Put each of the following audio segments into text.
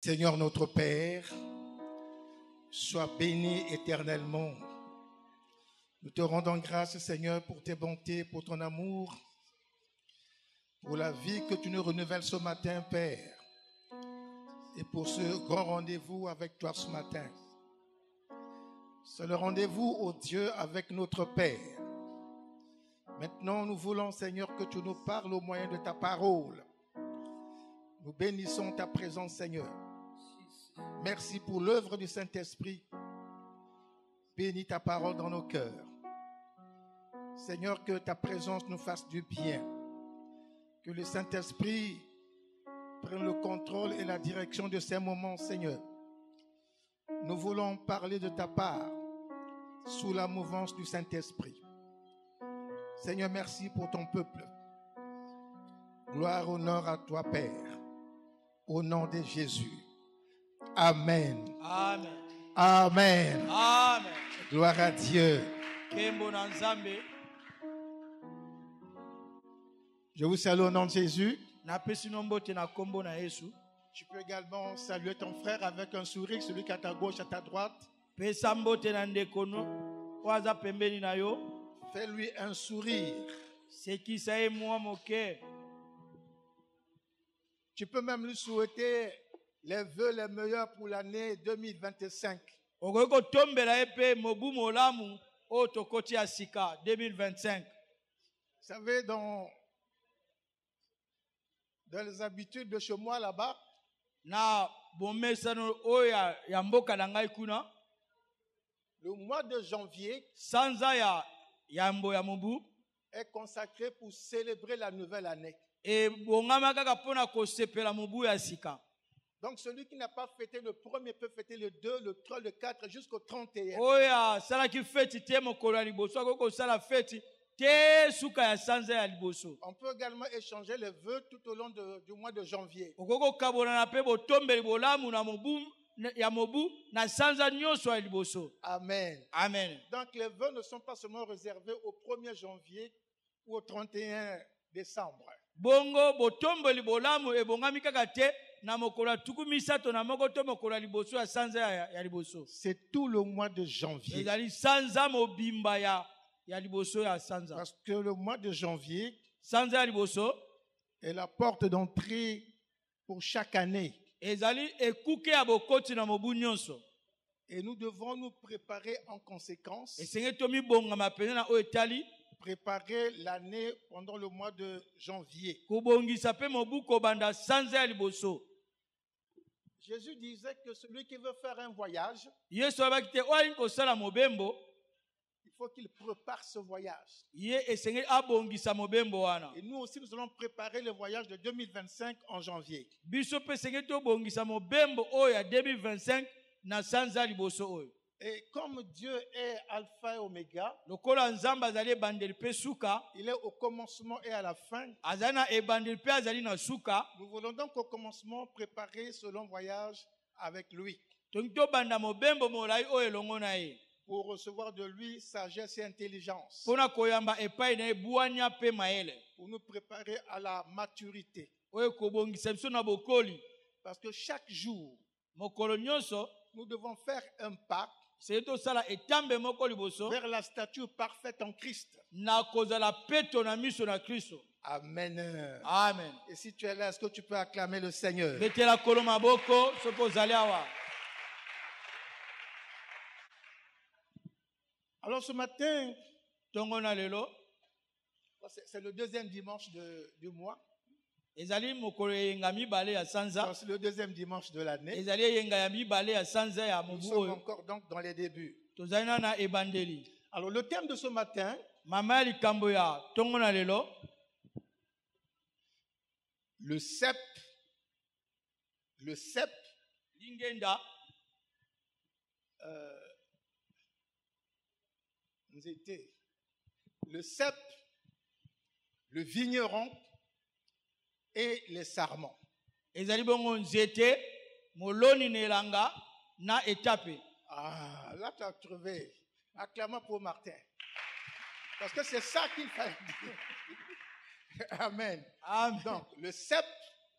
Seigneur notre Père, sois béni éternellement. Nous te rendons grâce, Seigneur, pour tes bontés, pour ton amour, pour la vie que tu nous renouvelles ce matin, Père, et pour ce grand rendez-vous avec toi ce matin. C'est le rendez-vous au Dieu avec notre Père. Maintenant, nous voulons, Seigneur, que tu nous parles au moyen de ta parole. Nous bénissons ta présence, Seigneur. Merci pour l'œuvre du Saint-Esprit. Bénis ta parole dans nos cœurs. Seigneur, que ta présence nous fasse du bien. Que le Saint-Esprit prenne le contrôle et la direction de ces moments, Seigneur. Nous voulons parler de ta part sous la mouvance du Saint-Esprit. Seigneur, merci pour ton peuple. Gloire, honneur à toi, Père. Au nom de Jésus. Amen. Amen. Amen. Amen. Gloire à Dieu. Je vous salue au nom de Jésus. Tu peux également saluer ton frère avec un sourire, celui qui est à ta gauche, à ta droite. Fais-lui un sourire. Tu peux même lui souhaiter les vœux les meilleurs pour l'année 2025. Vous savez, dans les habitudes de chez moi là-bas, le mois de janvier est consacré pour célébrer la nouvelle année. Donc celui qui n'a pas fêté le premier peut fêter le 2, le 3, le 4 jusqu'au 31. On peut également échanger les vœux tout au long du mois de janvier. Amen. Amen. Donc les vœux ne sont pas seulement réservés au 1er janvier ou au 31 décembre. C'est tout le mois de janvier. Parce que le mois de janvier est la porte d'entrée pour chaque année. Et nous devons nous préparer en conséquence. Préparer l'année pendant le mois de janvier. Jésus disait que celui qui veut faire un voyage, il faut qu'il prépare ce voyage. Et nous aussi, nous allons préparer le voyage de 2025 en janvier. Et comme Dieu est Alpha et Oméga, il est au commencement et à la fin. Nous voulons donc au commencement préparer ce long voyage avec lui. Pour recevoir de lui sagesse et intelligence. Pour nous préparer à la maturité. Parce que chaque jour, nous devons faire un pas vers la stature parfaite en Christ. Amen. Amen. Et si tu es là, est-ce que tu peux acclamer le Seigneur? Alors ce matin, c'est le deuxième dimanche du mois. C'est le deuxième dimanche de l'année. Nous sommes encore donc dans les débuts. Alors le thème de ce matin, le cep, le cep, le vigneron et les sarments. Ah, là tu as trouvé. Acclamons pour Martin. Parce que c'est ça qu'il fallait dire. Amen. Amen. Donc, le cep,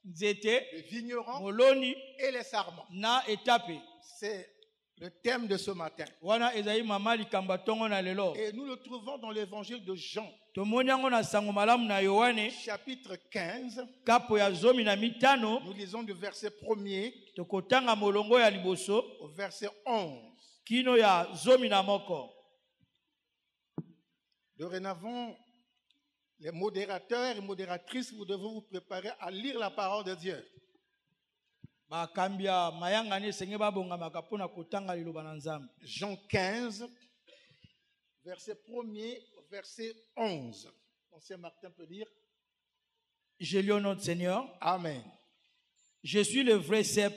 nzete, le vigneron moloni, et les sarments. na etape. C'est le thème de ce matin. Wana ezali mama likamba tongo na lelo. Et nous le trouvons dans l'évangile de Jean, Tomoni yango na sango malamu na Yohane, chapitre 15. kapo ya zomi na mitano, Nous lisons du verset 1er tokotanga molongo ya liboso, au verset 11. kino ya zomi na moko. Dorénavant, les modérateurs et modératrices, vous devez vous préparer à lire la parole de Dieu. Bakambia mayanga ne senge babongamaka mpona kotanga liloba na Nzambe. Jean 15, verset 1er au verset 11. Ancien Martin peut dire Je lis au nom de Seigneur. Amen. Je suis le vrai cep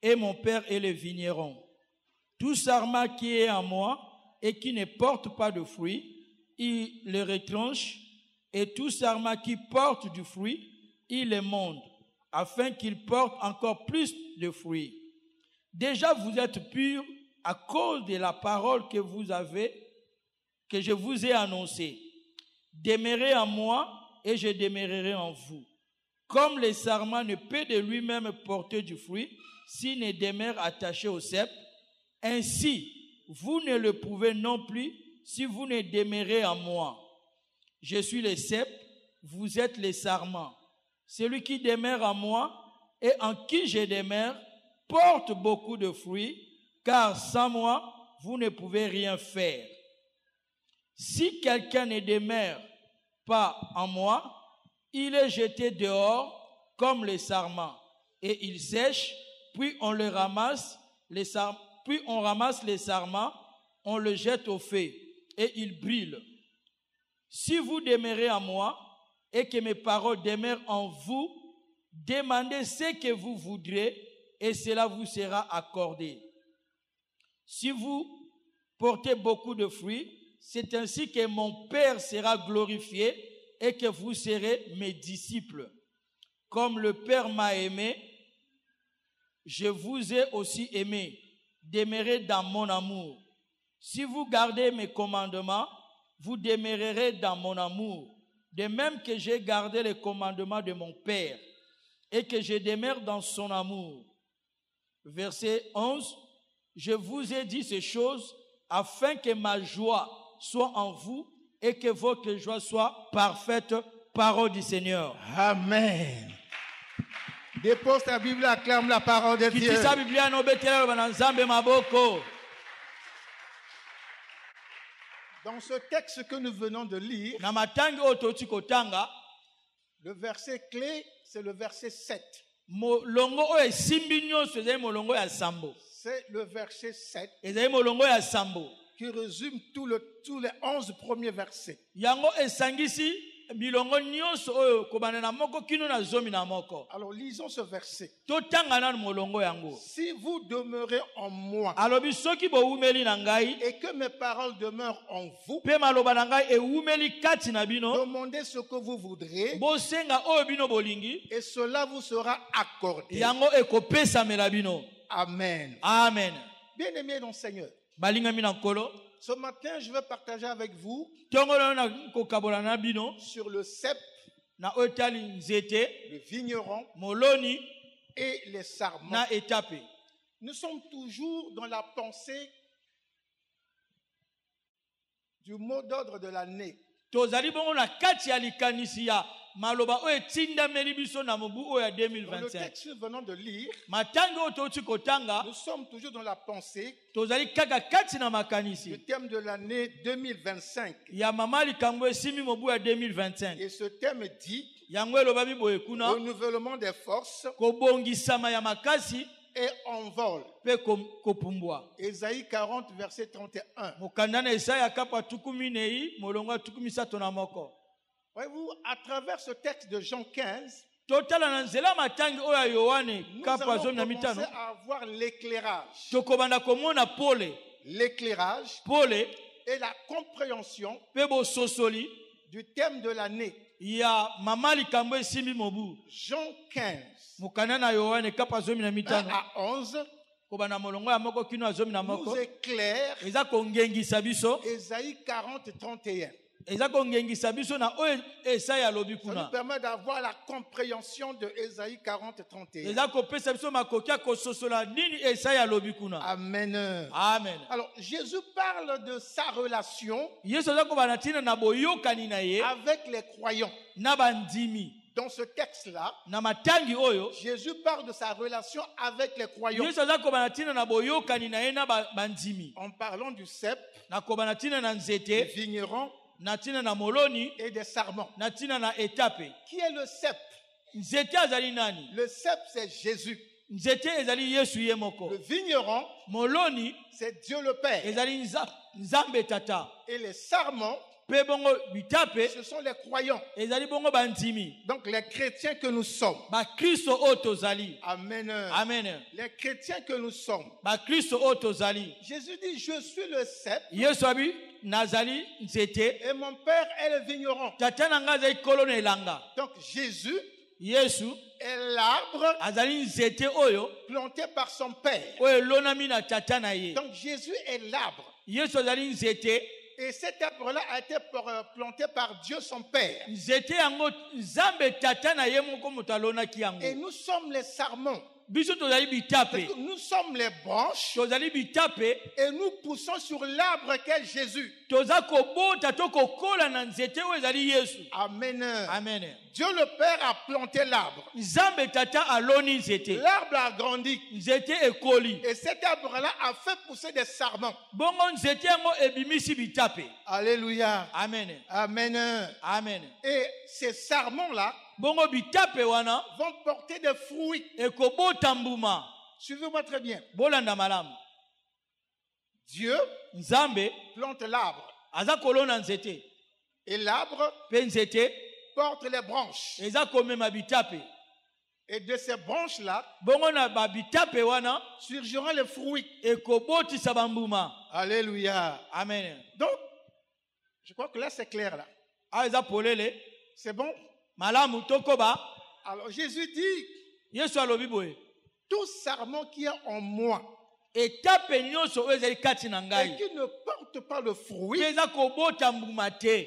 et mon père est le vigneron. Tout sarment qui est en moi et qui ne porte pas de fruit, il le retranche, et tout sarment qui porte du fruit, il le monte, afin qu'il porte encore plus de fruits. Déjà vous êtes purs à cause de la parole que je vous ai annoncée. Demeurez en moi et je demeurerai en vous. Comme le sarment ne peut de lui-même porter du fruit s'il ne demeure attaché au cep, ainsi vous ne le pouvez non plus si vous ne demeurez en moi. Je suis le cep, vous êtes les sarments. Celui qui demeure en moi et en qui je demeure porte beaucoup de fruits, car sans moi, vous ne pouvez rien faire. Si quelqu'un ne demeure pas en moi, il est jeté dehors comme les sarments, et il sèche, puis on le ramasse, puis on ramasse les sarments, on le jette au feu, et il brûle. Si vous demeurez en moi, et que mes paroles demeurent en vous, demandez ce que vous voudrez, et cela vous sera accordé. Si vous portez beaucoup de fruits, c'est ainsi que mon Père sera glorifié et que vous serez mes disciples. Comme le Père m'a aimé, je vous ai aussi aimé. Demeurez dans mon amour. Si vous gardez mes commandements, vous demeurerez dans mon amour. De même que j'ai gardé les commandements de mon Père et que je demeure dans son amour. Verset 11. Je vous ai dit ces choses afin que ma joie soit en vous et que votre joie soit parfaite. Parole du Seigneur. Amen. Dépose ta Bible, acclame la parole de Dieu. Dans ce texte que nous venons de lire, le verset clé, c'est le verset 7. C'est le verset 7 qui résume tous les 11 premiers versets. Alors lisons ce verset. Si vous demeurez en moi et que mes paroles demeurent en vous, demandez ce que vous voudrez et cela vous sera accordé. Amen. Amen. Bien-aimés dans le Seigneur, ce matin, je vais partager avec vous sur le cep, le vigneron et les sarments. Nous sommes toujours dans la pensée du mot d'ordre de l'année. Dans le texte venant de lire, nous sommes toujours dans la pensée du thème de l'année 2025. Et ce thème dit renouvellement des forces et envol. Ésaïe 40, verset 31. Voyez-vous, à travers ce texte de Jean 15, nous allons commencer à avoir l'éclairage. L'éclairage et la compréhension du thème de l'année. Jean 15, 1 à 11, nous éclaire Ésaïe 40, 31. eza kongengisa biso na oyo Esaya alobi Ça nous kuna. permet d'avoir la compréhension de Ésaïe 40-31. Eza kopesa biso makoki ya kososola nini Esaya alobi kuna. Amen. Amen. Alors, Jésus parle de sa relation Yesu aza kobana tina na boyokani na ye avec les croyants. na bandimi. Dans ce texte-là, Na matangi oyo Jésus parle de sa relation avec les croyants. Yesu aza kobana tina na boyokani na ye na bandimi. En parlant du cep, Na kobana tina na des nzete, vignerons na tina na moloni, et des sarments. na tina na etape. Qui est le cep? Nzete azali nani? Le cep, c'est Jésus. Nzete ezali Yesu ye moko. Le vigneron, Moloni c'est Dieu le Père. ezali Nzambe tata. Et les sarments, Pe bongo bitape ce sont les croyants. ezali bongo bandimi. Donc les chrétiens que nous sommes. Ba Kristo oyo tozali. Amen. Amen. Les chrétiens que nous sommes. Ba Kristo oyo tozali. Jésus dit, je suis le cep Yesu abi nazali nzete. et mon Père est le vigneron. Tata na nga azali kolo na elanga. Donc Jésus Yesu est l'arbre azali nzete oyo planté par son Père. oyo elonami na tata na ye. Donc Jésus est l'arbre. Yesu azali nzete. Et cet arbre-là a été planté par Dieu son Père. Nzete yango Nzambe tata na ye moko moto alonaki yango. Et nous sommes les sarments. Biso tozali bitape. Nous sommes les branches Tozali bitape. et nous poussons sur l'arbre qu'est Jésus. Toza kobota to kokola na nzete oyo ezali Yesu. Amen. Amen. Dieu le Père a planté l'arbre. Nzambe tata aloni nzete. L'arbre a grandi. Nzete ekoli. Et cet arbre-là a fait pousser des sarments. Bongo nzete yango ebimisi bitape. Alléluia. Amen. Amen. Amen. Et ces sarments-là Bongo bitape wana vont porter des fruits. ekobota mbuma. Suivez-moi très bien. Bolanda malamu. Dieu Nzambe plante l'arbre. aza kolona nzete. Et l'arbre Pe nzete porte les branches. eza komema bitape. Et de ces branches-là Bongo na ba bitape wana surgiront les fruits. ekobotisa bambuma. Alléluia. Amen. Donc, je crois que là c'est clair là. A eza polele C'est bon? malamu tokoba. Alors Jésus dit, Yesu alobi boye. tout sarment qui est en moi Etape nyonso oyo ezali kati na et ngai qui ne porte pas le fruit, eza kobota mbuma te.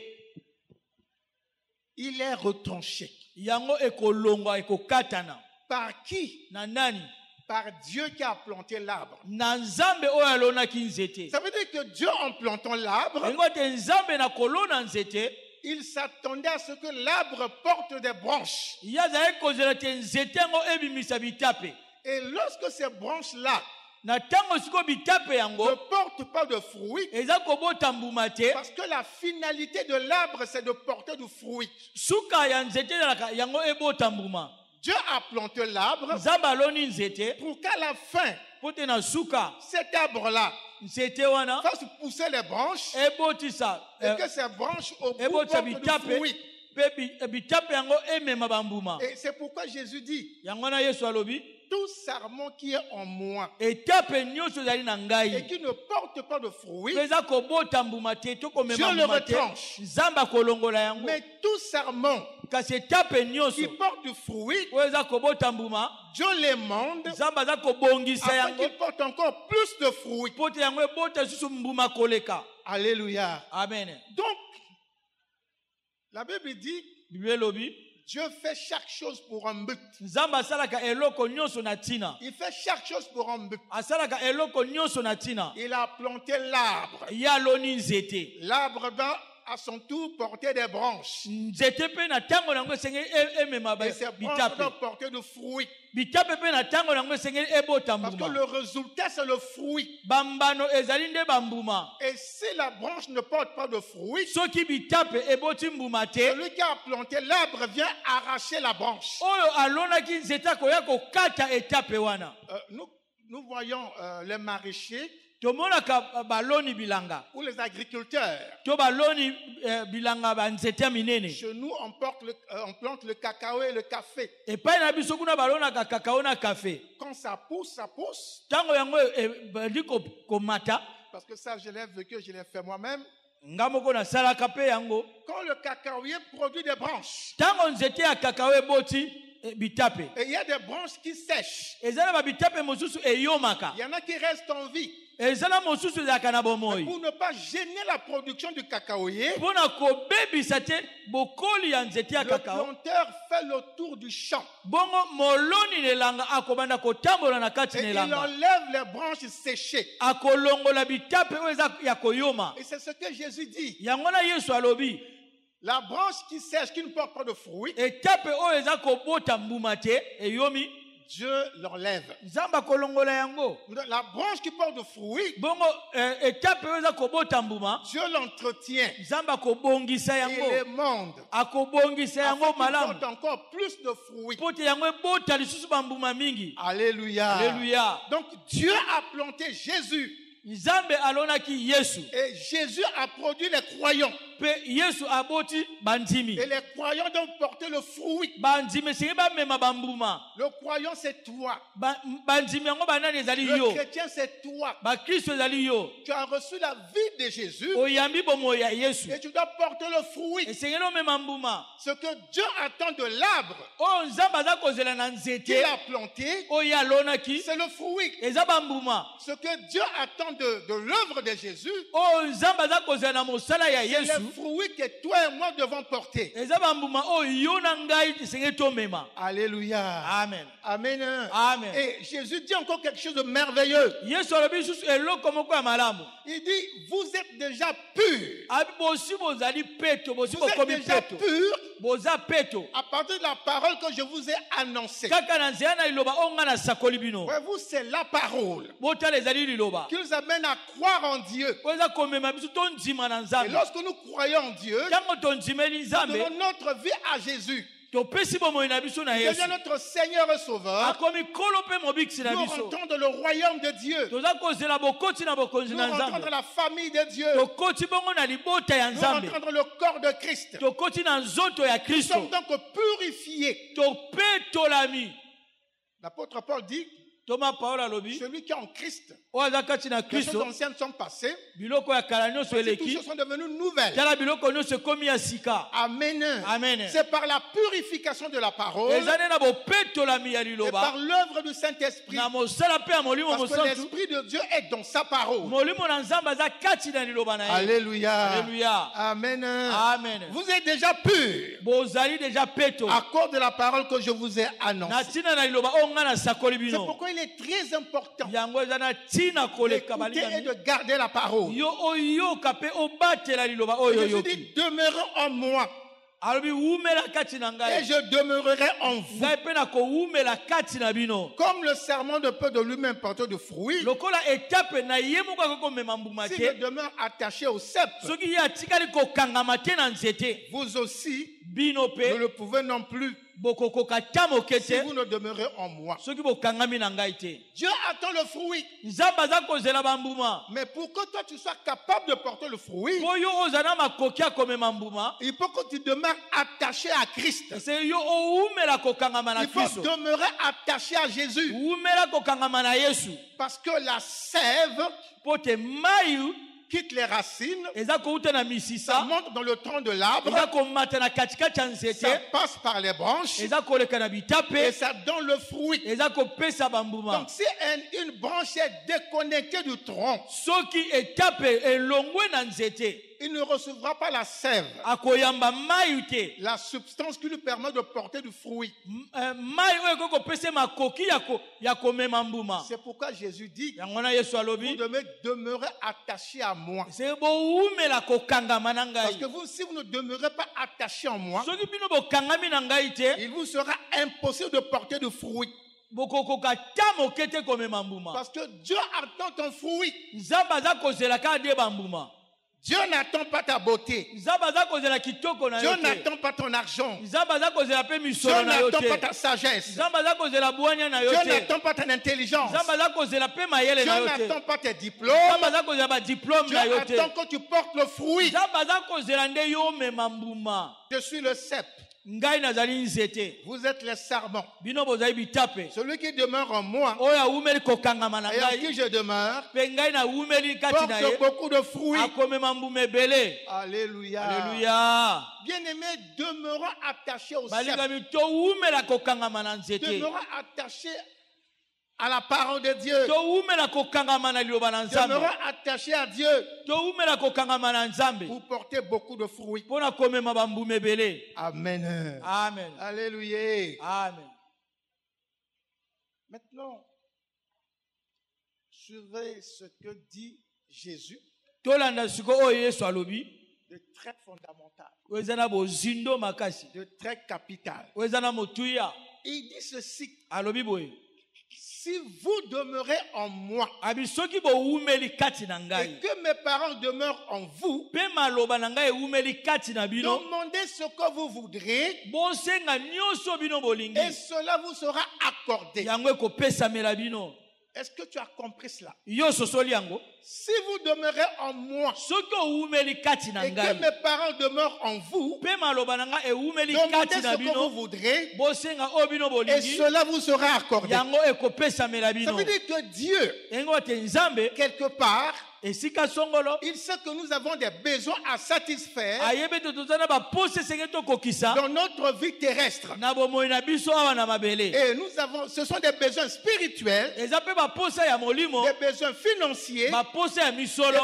il est retranché. Yango ekolongwa ekokatana. Par qui? Na nani? Par Dieu qui a planté l'arbre. Na Nzambe oyo alonaki nzete. Ça veut dire que Dieu, en plantant l'arbre, Yango te Nzambe na kolona nzete. il s'attendait à ce que l'arbre porte des branches. Yazali kozela te nzete yango ebimisa bitape. Et lorsque ces branches-là Na tango siko bitape ne yango portent pas de fruits, eza kobota mbuma te. parce que la finalité de l'arbre, c'est de porter du fruit. Suka ya nzete ezalaka yango ebota mbuma. Dieu a planté l'arbre Nzambe aloni nzete pour qu'à la fin, po te na suka cet arbre-là nzete wana fasse pousser les branches ebotisa et que ces branches au bout ebotisa portent du bitape fruit. pe bitape yango emema bambuma. Et c'est pourquoi Jésus dit, Yango na Yesu alobi tout sarment qui est en moi etape nyonso ezali na et ngai qui ne porte pas de fruits, eza kobota mbuma te to komema Dieu le mbuma te. retranche. Nzambe akolongola yango. mais tout sarment Kasi etape qui nyonso porte du fruit, oyo eza kobota mbuma Dieu l'émande Nzambe aza kobongisa afin yango qu'il porte encore plus de fruits. po te yango ebota susu mbuma koleka. Alléluia. Amen. Donc, la Bible dit, Bible elobi Dieu fait chaque chose pour un but. Nzambe asalaka eloko nyonso na ntina. Il fait chaque chose pour un but. Asalaka eloko nyonso na ntina. Il a planté l'arbre. Ye aloni nzete. L'arbre va à son tour porter des branches. Nzete pe na tango nango esengeli emema Et ces branches bitape. doivent porter du fruit. Bitape pe na tango nango esengeli ebota Parce que mbuma. le résultat, c'est le fruit. Bambano ezali nde bambuma. Et si la branche ne porte pas de fruit, Soki bitape eboti mbuma te, celui qui a planté l'arbre vient arracher la branche. oyo alonaki nzete akoya kokata etape wana. Nous voyons les maraîchers Tomonaka baloni bilanga. ou les agriculteurs. To baloni bilanga ba nzete ya minene. Chez nous, on plante le cacao et le café. Epai na biso kuna balonaka kakao na kafe. Quand ça pousse. Tango yango bandi komata. Parce que ça, je l'ai vécu, je l'ai fait moi-même. Ngamoko na salaka pe yango. Quand le cacaoyer produit des branches, Tango nzete ya kakao eboti bitape. et il y a des branches qui sèchent. Ezala ba bitape mosusu eyomaka. Il y en a qui restent en vie. ezala mosusu ezalaka na bomoi pour ne pas gêner la production du cacaoyer. mpona kobebisa te bokoli ya nzete ya Le kakao planteur fait le tour du champ bongo moloni na elanga akobanda kotambola na kati et na il elanga enlève les branches séchées. akolongola bitape oyo eza ya koyoma Et c'est ce que Jésus dit. yango na yesu alobi La branche qui sèche, qui ne porte pas de fruits, etape oyo eza kobota mbuma te eyomi Dieu l'enlève. nzambe akolongola yango La branche qui porte de fruits, bongo etape oyo eza kobota mbuma Dieu l'entretient. nzambe akobongisa Il yango les monde. akobongisa yango Afin qu'il malamu porte encore plus de fruits. mpo te yango ebota lisusu bambuma mingi Alléluia. Alléluia. Donc Dieu a planté Jésus. nzambe alonaki yesu Et Jésus a produit les croyants. mpe yesu aboti bandimi Et les croyants doivent porter le fruit. bandimi esengeli bamema bambuma Le croyant, c'est toi. bandimi yango banani ezali Le yo chrétien, c'est toi. bakristo ezali yo Tu as reçu la vie de Jésus oyambi bomoi ya yesu et tu dois porter le fruit. esengeli omema mbuma Ce que Dieu attend de l'arbre oyo nzambe aza kozela na qu'il nzete a planté, oyo alonaki c'est le fruit. eza bambuma Ce que Dieu attend de l'œuvre de Jésus, oyo nzambe aza kozela na mosala ya c'est yesu les fruits que toi et moi devons porter. eza bambuma oyo yo na ngai esengeli tomema Alléluia. amen Amen. Amen. Et Jésus dit encore quelque chose de merveilleux. yesu alobi lisusu eloko moko ya malamu Il dit, vous êtes déjà purs. abi bosi bozali peto bosi Vous êtes bokomi déjà peto purs boza peto à partir de la parole que je vous ai annoncée. kaka na nzela na liloba oyo ngai nasakoli bino Voyez-vous, c'est la parole botala ezali liloba qui nous amène à croire en Dieu. oyo eza komema biso tondima na Et nzambe lorsque nous croyons en Dieu, ntango tondimeli nous nzambe donnons notre vie à Jésus. topesi bomoi na biso na Il yesu devient notre Seigneur et Sauveur. akomi kolo mpe mobikisi na Nous biso rentrons dans le royaume de Dieu. toza kozela bokoti na bokonzi Nous na rentrons nzambe dans la famille de Dieu. tokoti bongo na libota ya Nous nzambe rentrons dans le corps de Christ. tokoti na nzoto ya Nous kristo sommes donc purifiés. topetolami L'apôtre Paul dit, toma paulo alobi celui qui est en Christ, oyo aza kati na les choses kristo anciennes sont passées, biloko ya kala nyonso toutes eleki choses sont devenues nouvelles. tala biloko nyonso ekomi ya sika Amen. Amen. C'est par la purification de la parole eza nde na bopetolami ya et liloba par l'œuvre du Saint-Esprit. na mosala mpe ya molimo Parce que mosantu l'Esprit de Dieu est dans sa parole. molimo na nzambe aza kati na liloba na ye Alléluia. Alléluia. Amen. Amen. Vous êtes déjà purs bozali deja peto à cause de la parole que je vous ai na annoncée. ntina na liloba oyo ngai nasakoli C'est bino pourquoi il est très important yango eza na ntina koleka d'écouter et balingami de garder la parole. yo oyoka mpe obatela liloba oyo Jésus oyoki dit, demeurez en moi alobi wumela kati na et ngai je demeurerai en vous. ngai mpe nakowumela kati na bino Comme le serment ne peut de lui-même porter de fruits, lokola etape na ye moko akoki komema mbuma s'il te demeure attaché au cep, soki ye atikali kokangama te na nzete vous aussi bino ne mpe le pouvez non plus bokokoka ta moke si te vous ne demeurez en moi. soki bokangami na ngai te Dieu attend le fruit. nzambe aza kozela bambuma Mais pour que toi tu sois capable de porter le fruit, mpo yo oza na makoki ya komema mbuma il faut que tu demeures attaché à Christ. ese yo owumela kokangama na Il faut kristo demeurer attaché à Jésus. wumela kokangama na yesu Parce que la sève mpo te mai quitte les racines, eza kouta na ça misisa monte dans le tronc de l'arbre, eza komata na katikati ya ça nzete passe par les branches eza koleka na et bitape ça donne le fruit. eza kopesa bambuma Donc si une branche est déconnectée du tronc, soki etape elongwe na nzete il ne recevra pas la sève, akoyamba mai te la substance qui lui permet de porter du fruit. mai oyo ekoki kopesa makoki ya komema mbuma C'est pourquoi Jésus dit, yango na yesu vous alobi devez demeurer attaché à moi. se bowumela kokangama na Parce ngai que vous, si vous ne demeurez pas attaché en moi, soki bino bokangami na ngai te il vous sera impossible de porter du fruit. bokokoka ta moke te komema mbuma Parce que Dieu attend ton fruit. nzambe aza kozela kaka de bambuma Dieu n'attend pas ta beauté. nzambe aza kozela kitoko na Dieu yo te n'attend pas ton argent. nzambe aza kozela mpe Dieu misolo na yo n'attend pas te ta sagesse. nzambe aza kozela bwanya na yo Dieu te n'attend pas ton intelligence. nzambe aza kozela mpe mayele na Dieu yo te n'attend pas tes nzambe diplômes. aza kozela badiplome Dieu na yo te attend que tu portes le fruit. nzambe aza kozela nde yo omema mbuma Je suis le cep. ngai nazali nzete Vous êtes les sarments. bino bozali bitape Celui qui demeure en moi oyo awumeli kokangama na et en ngai qui je demeure mpe ngai nawumeli kati na ye porte beaucoup de fruits. akomema mbuma ebele Alléluia. aleluya Bien-aimés, demeurons attachés au cep. balingami towumela kokangama na nzete Demeurons attachés à la parole de Dieu. Demeurons attachés à Dieu pour porter beaucoup de fruits. Amen. Amen. Alléluia. Amen. Maintenant, suivez ce que dit Jésus de très fondamental, de très capital. Il dit ceci: si vous demeurez en moi et que mes paroles demeurent en vous, demandez ce que vous voudrez et cela vous sera accordé. Est-ce que tu as compris cela? Si vous demeurez en moi et que mes paroles demeurent en vous, demandez ce que vous voudrez et cela vous sera accordé. Ça veut dire que Dieu, quelque part, il sait que nous avons des besoins à satisfaire dans notre vie terrestre. Et nous avons, ce sont des besoins spirituels, des besoins financiers, des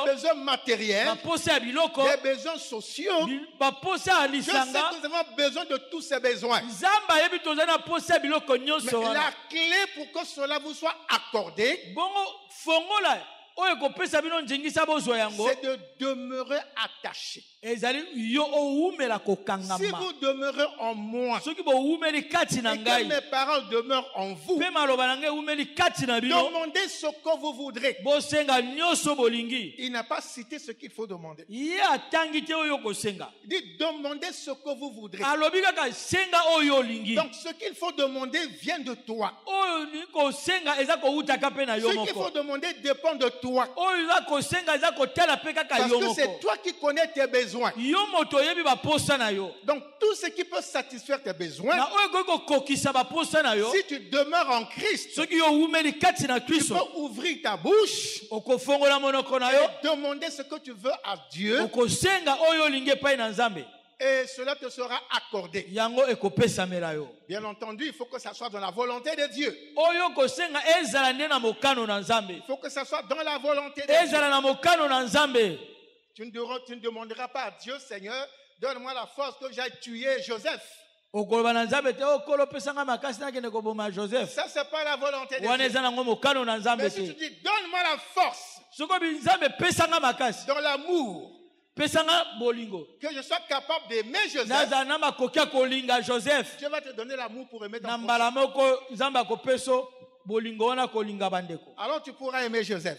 besoins matériels, des besoins sociaux. Je sais que nous avons besoin de tous ces besoins. Mais la clé pour que cela vous soit accordé, c'est de demeurer attaché. Si vous demeurez en moi et que mes paroles demeurent en vous, demandez ce que vous voudrez. Il n'a pas cité ce qu'il faut demander. Il dit demandez ce que vous voudrez. Donc ce qu'il faut demander vient de toi. Ce qu'il faut demander dépend de toi. Parce que c'est toi qui connais tes besoins. Donc tout ce qui peut satisfaire tes besoins, si tu demeures en Christ, tu peux ouvrir ta bouche et demander ce que tu veux à Dieu et cela te sera accordé. Bien entendu, il faut que ça soit dans la volonté de Dieu. Il faut que ça soit dans la volonté de Dieu. Tu ne demanderas pas à Dieu, Seigneur, donne-moi la force que j'aille tuer Joseph. Ça, c'est pas la volonté de Dieu. Mais si tu dis, donne-moi la force dans l'amour, que je sois capable d'aimer Joseph, Dieu va te donner l'amour pour aimer ton prochain. Alors tu pourras aimer Joseph.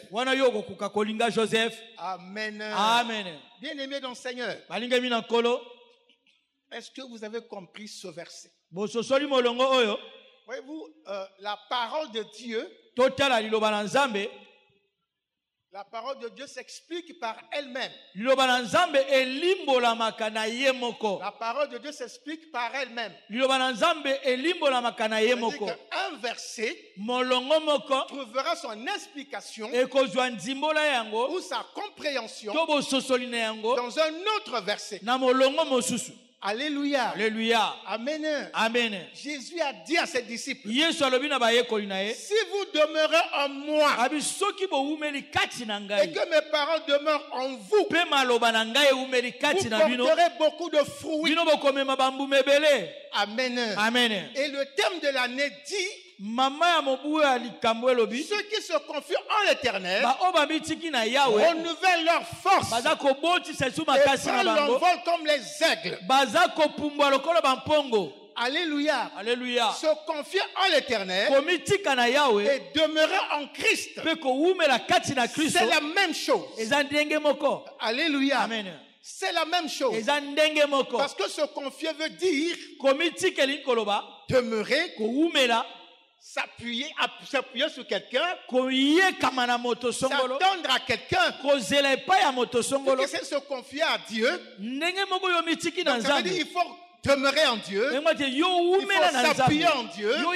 Amen. Amen. Bien aimé dans le Seigneur, est-ce que vous avez compris ce verset? Voyez-vous, la parole de Dieu, la parole de Dieu s'explique par elle-même. La parole de Dieu s'explique par elle-même. C'est-à-dire qu'un verset trouvera son explication ou sa compréhension dans un autre verset. Alléluia. Alléluia. Amen. Amen. Jésus a dit à ses disciples, si vous demeurez en moi et que mes paroles demeurent en vous, vous porterez beaucoup de fruits. Amen. Amen. Et le thème de l'année dit, ceux qui se confient en l'Éternel renouvellent leur force et prennent l'envol comme les aigles. Alléluia. Alléluia. Se confier en l'Éternel et demeurer en Christ, c'est la même chose. Alléluia. Amen. C'est la même chose. Parce que se confier veut dire demeurer, s'appuyer sur quelqu'un, s'attendre à quelqu'un. Que c'est se confier à Dieu. Donc ça veut dire il faut demeurer en Dieu, il faut s'appuyer en Dieu, il faut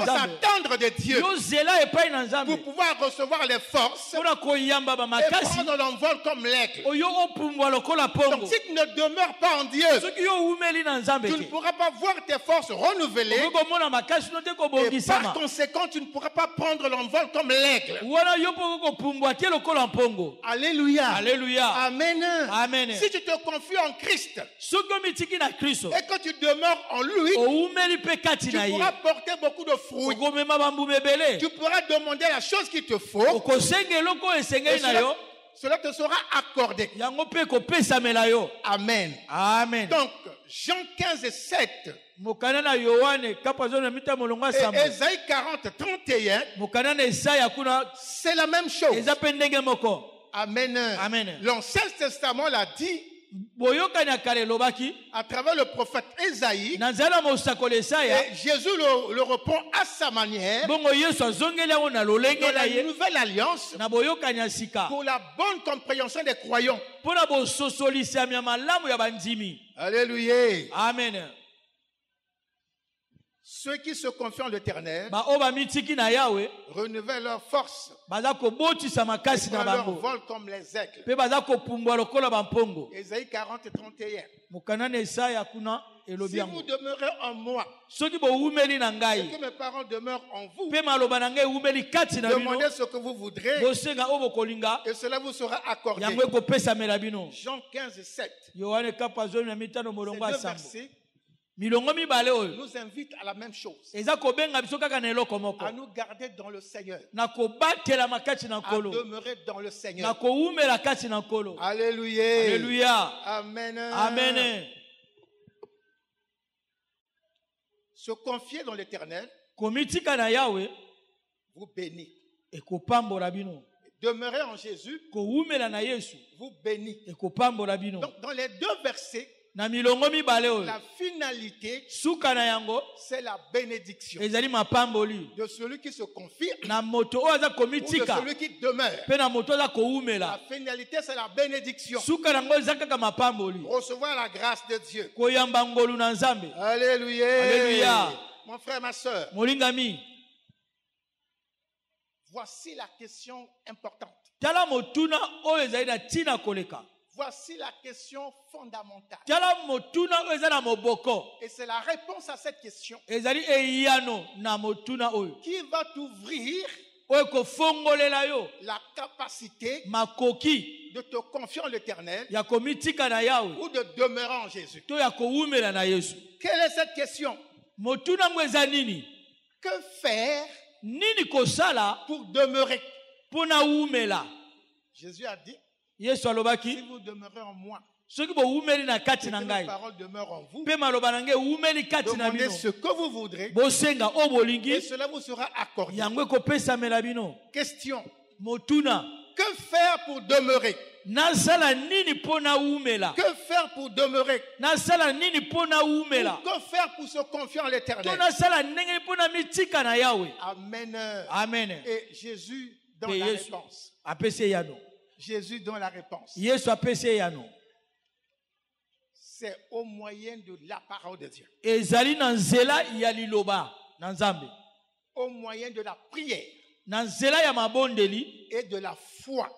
s'attendre de Dieu pour pouvoir recevoir les forces et prendre l'envol comme l'aigle. Donc si tu ne demeures pas en Dieu, tu ne pourras pas voir tes forces renouvelées et par conséquent tu ne pourras pas prendre l'envol comme l'aigle. Alléluia. Alléluia. Amen. Amen. Si tu te confies en Christ et que tu demeures en lui, tu pourras porter beaucoup de fruits. Tu pourras demander la chose qu'il te faut. Cela te sera accordé. Amen. Amen. Donc, Jean 15 et 7 et Ésaïe 40, 31, c'est la même chose. Amen. Amen. L'Ancien Testament l'a dit à travers le prophète Ésaïe, et Jésus le reprend à sa manière dans la nouvelle alliance pour la bonne compréhension des croyants. Alléluia. Amen. Ceux qui se confient en l'Éternel renouvellent leur force, prennent leur vol comme les aigles. Ésaïe 40 et 31. Si vous demeurez en moi et que mes paroles demeurent en vous, demandez ce que vous voudrez et cela vous sera accordé. Jean 15 et 7. Ces deux versets nous invite à la même chose, à nous garder dans le Seigneur, à demeurer dans le Seigneur. Alléluia. Alléluia. Amen. Amen. Se confier dans l'Éternel vous bénit. Demeurer en Jésus vous bénit. Donc dans les deux versets, la finalité, c'est la bénédiction de celui qui se confie ou de celui qui demeure. La finalité, c'est la bénédiction. Recevoir la grâce de Dieu. Alléluia. Alléluia. Mon frère, ma soeur, voici la question importante. Voici la question fondamentale. Et c'est la réponse à cette question qui va t'ouvrir la capacité de te confier en l'Éternel ou de demeurer en Jésus. Quelle est cette question? Que faire pour demeurer? Jésus a dit, si vous demeurez en moi, et que mes paroles demeurent en vous, demandez ce que vous voudrez et cela vous sera accordé. Question. Que faire pour demeurer? Que faire pour demeurer? Que faire pour se confier en l'Éternel? Amen. Amen. Et Jésus donne la réponse. Jésus donne la réponse. C'est au moyen de la parole de Dieu. Au moyen de la prière et de la foi.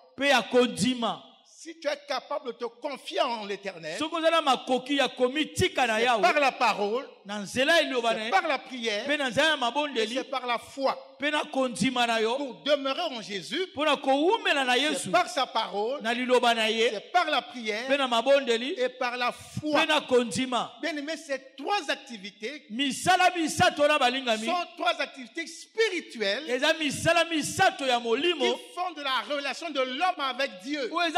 Si tu es capable de te confier en l'Éternel, c'est par la parole, c'est par la prière, et c'est par la foi. Pour demeurer en Jésus, c'est par sa parole, c'est par la prière et par la foi. Bien aimé, ces trois activités sont trois activités spirituelles qui font de la relation de l'homme avec Dieu. Il y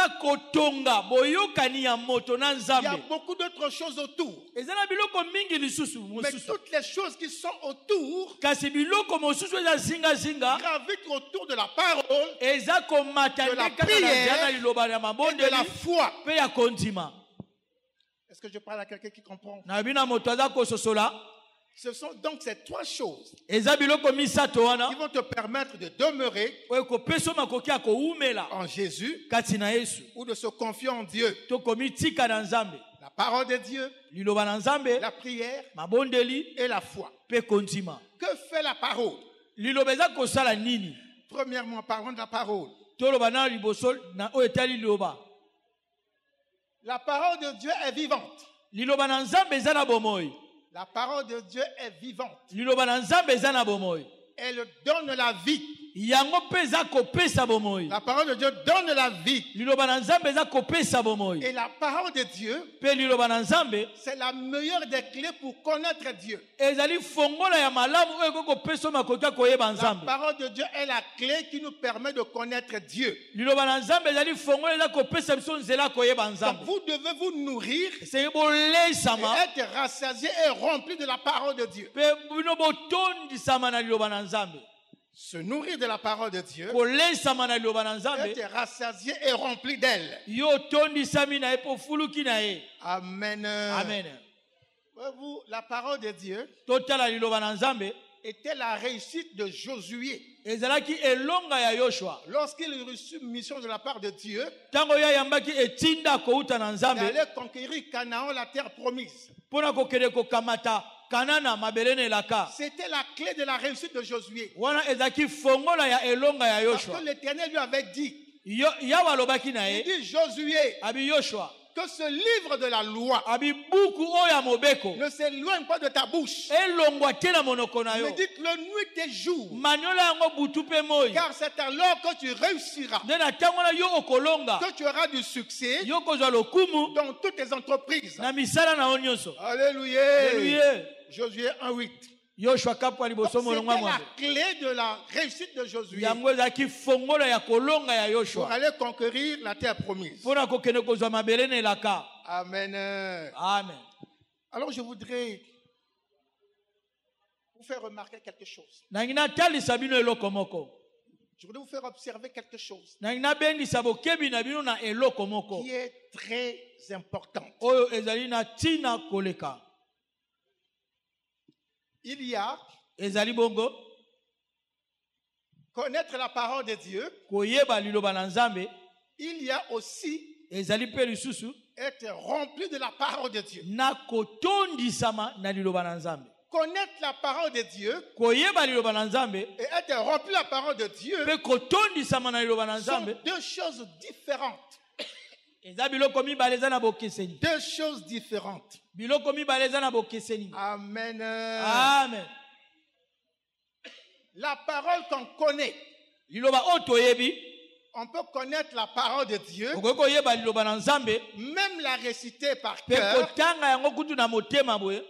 a beaucoup d'autres choses autour. Mais toutes les choses qui sont autour gravitent autour de la parole, de la prière et de la foi. Est-ce que je parle à quelqu'un qui comprend? Ce sont donc ces trois choses qui vont te permettre de demeurer en Jésus ou de se confier en Dieu. La parole de Dieu, liloba na nzambe, la prière mabondeli, et la foi. pe kondima. Que fait la parole? Liloba eza kosala nini? Premièrement, parlons de la parole. Toloba na liboso na oyo etali liloba. La parole de Dieu est vivante. Liloba na nzambe eza na bomoi. La parole de Dieu est vivante. Liloba na nzambe eza na bomoi. Elle donne la vie. Yango pe eza kopesa bomoi. La parole de Dieu donne la vie. Liloba na nzambe eza kopesa bomoi. Et la parole de Dieu, Pe liloba na nzambe c'est la meilleure des clés pour connaître Dieu. ezali fongola ya malamu oyo kokopesa makoki koyeba La nzambe. parole de Dieu est la clé qui nous permet de connaître Dieu. Liloba na nzambe ezali fongola eza kopesa biso nzela koyeba Donc nzambe. vous devez vous nourrir C'est boleisama et être rassasié et rempli de la parole de Dieu. pe bino botondisama na liloba na nzambe. Se nourrir de la parole de Dieu, Koleisama na liloba na nzambe être rassasié et rempli d'elle. yo tondisami na ye po fuluki na ye. Amen. Amen. Vous, la parole de Dieu Totala liloba na nzambe était la réussite de Josué. ezalaki elonga ya Yoshua. Lorsqu'il reçut une mission de la part de Dieu, Tango ya yambaki etinda kouta na il nzambe allait conquérir Canaan, la terre promise. pona kokende kokamata kanana mabele na elaka. C'était la clé de la réussite de Josué. Wana ezaki fongola ya elonga ya Parce Yoshua. que l'Éternel lui avait dit, Yawa alobaki na il ye dit Josué, abi Yoshua que ce livre de la loi abi buku oyo ya mobeko ne s'éloigne pas de ta bouche. elongwa te na monoko na yo. Mais dites-le nuit et jour, Maniola yango butu pe moi. car c'est alors que tu réussiras, Nde na ntango na yo okolonga que tu auras du succès yo kozwa lokumu dans toutes tes entreprises. na misala na yo nyonso. Alléluia. Alléluia. Josué 1:8. Yoshua kapwa liboso C'était molonga la mwambe. clé de la réussite de Josué Yango ezalaki fongola ya kolonga ya pour Yoshua aller conquérir la terre promise. mpona kokende kozwa mabele na elaka. Amen. Amen. Alors je voudrais vous faire remarquer quelque chose. Nangi natalisa bino eloko moko. Je voudrais vous faire observer quelque chose Nangi nabendisa bokebi na bino na eloko moko qui est très important. oyo ezali na ntina koleka. Il y a Ezali bongo connaître la parole de Dieu. koyeba liloba na nzambe. Il y a aussi Ezali pe lisusu être rempli de la parole de Dieu. na kotondisama na liloba na nzambe. Connaître la parole de Dieu Koyeba liloba na nzambe et être rempli de la parole de Dieu pe kotondisama na liloba na sont nzambe deux choses différentes. eza biloko mibale eza na bokeseni. Deux choses différentes. Biloko mibale eza na bokeseni. Amen. Amen. La parole qu'on connaît, Liloba oyo toyebi on peut connaître la parole de Dieu, okoki koyeba liloba na nzambe même la réciter par pe cœur, kotanga yango kutu na motema boye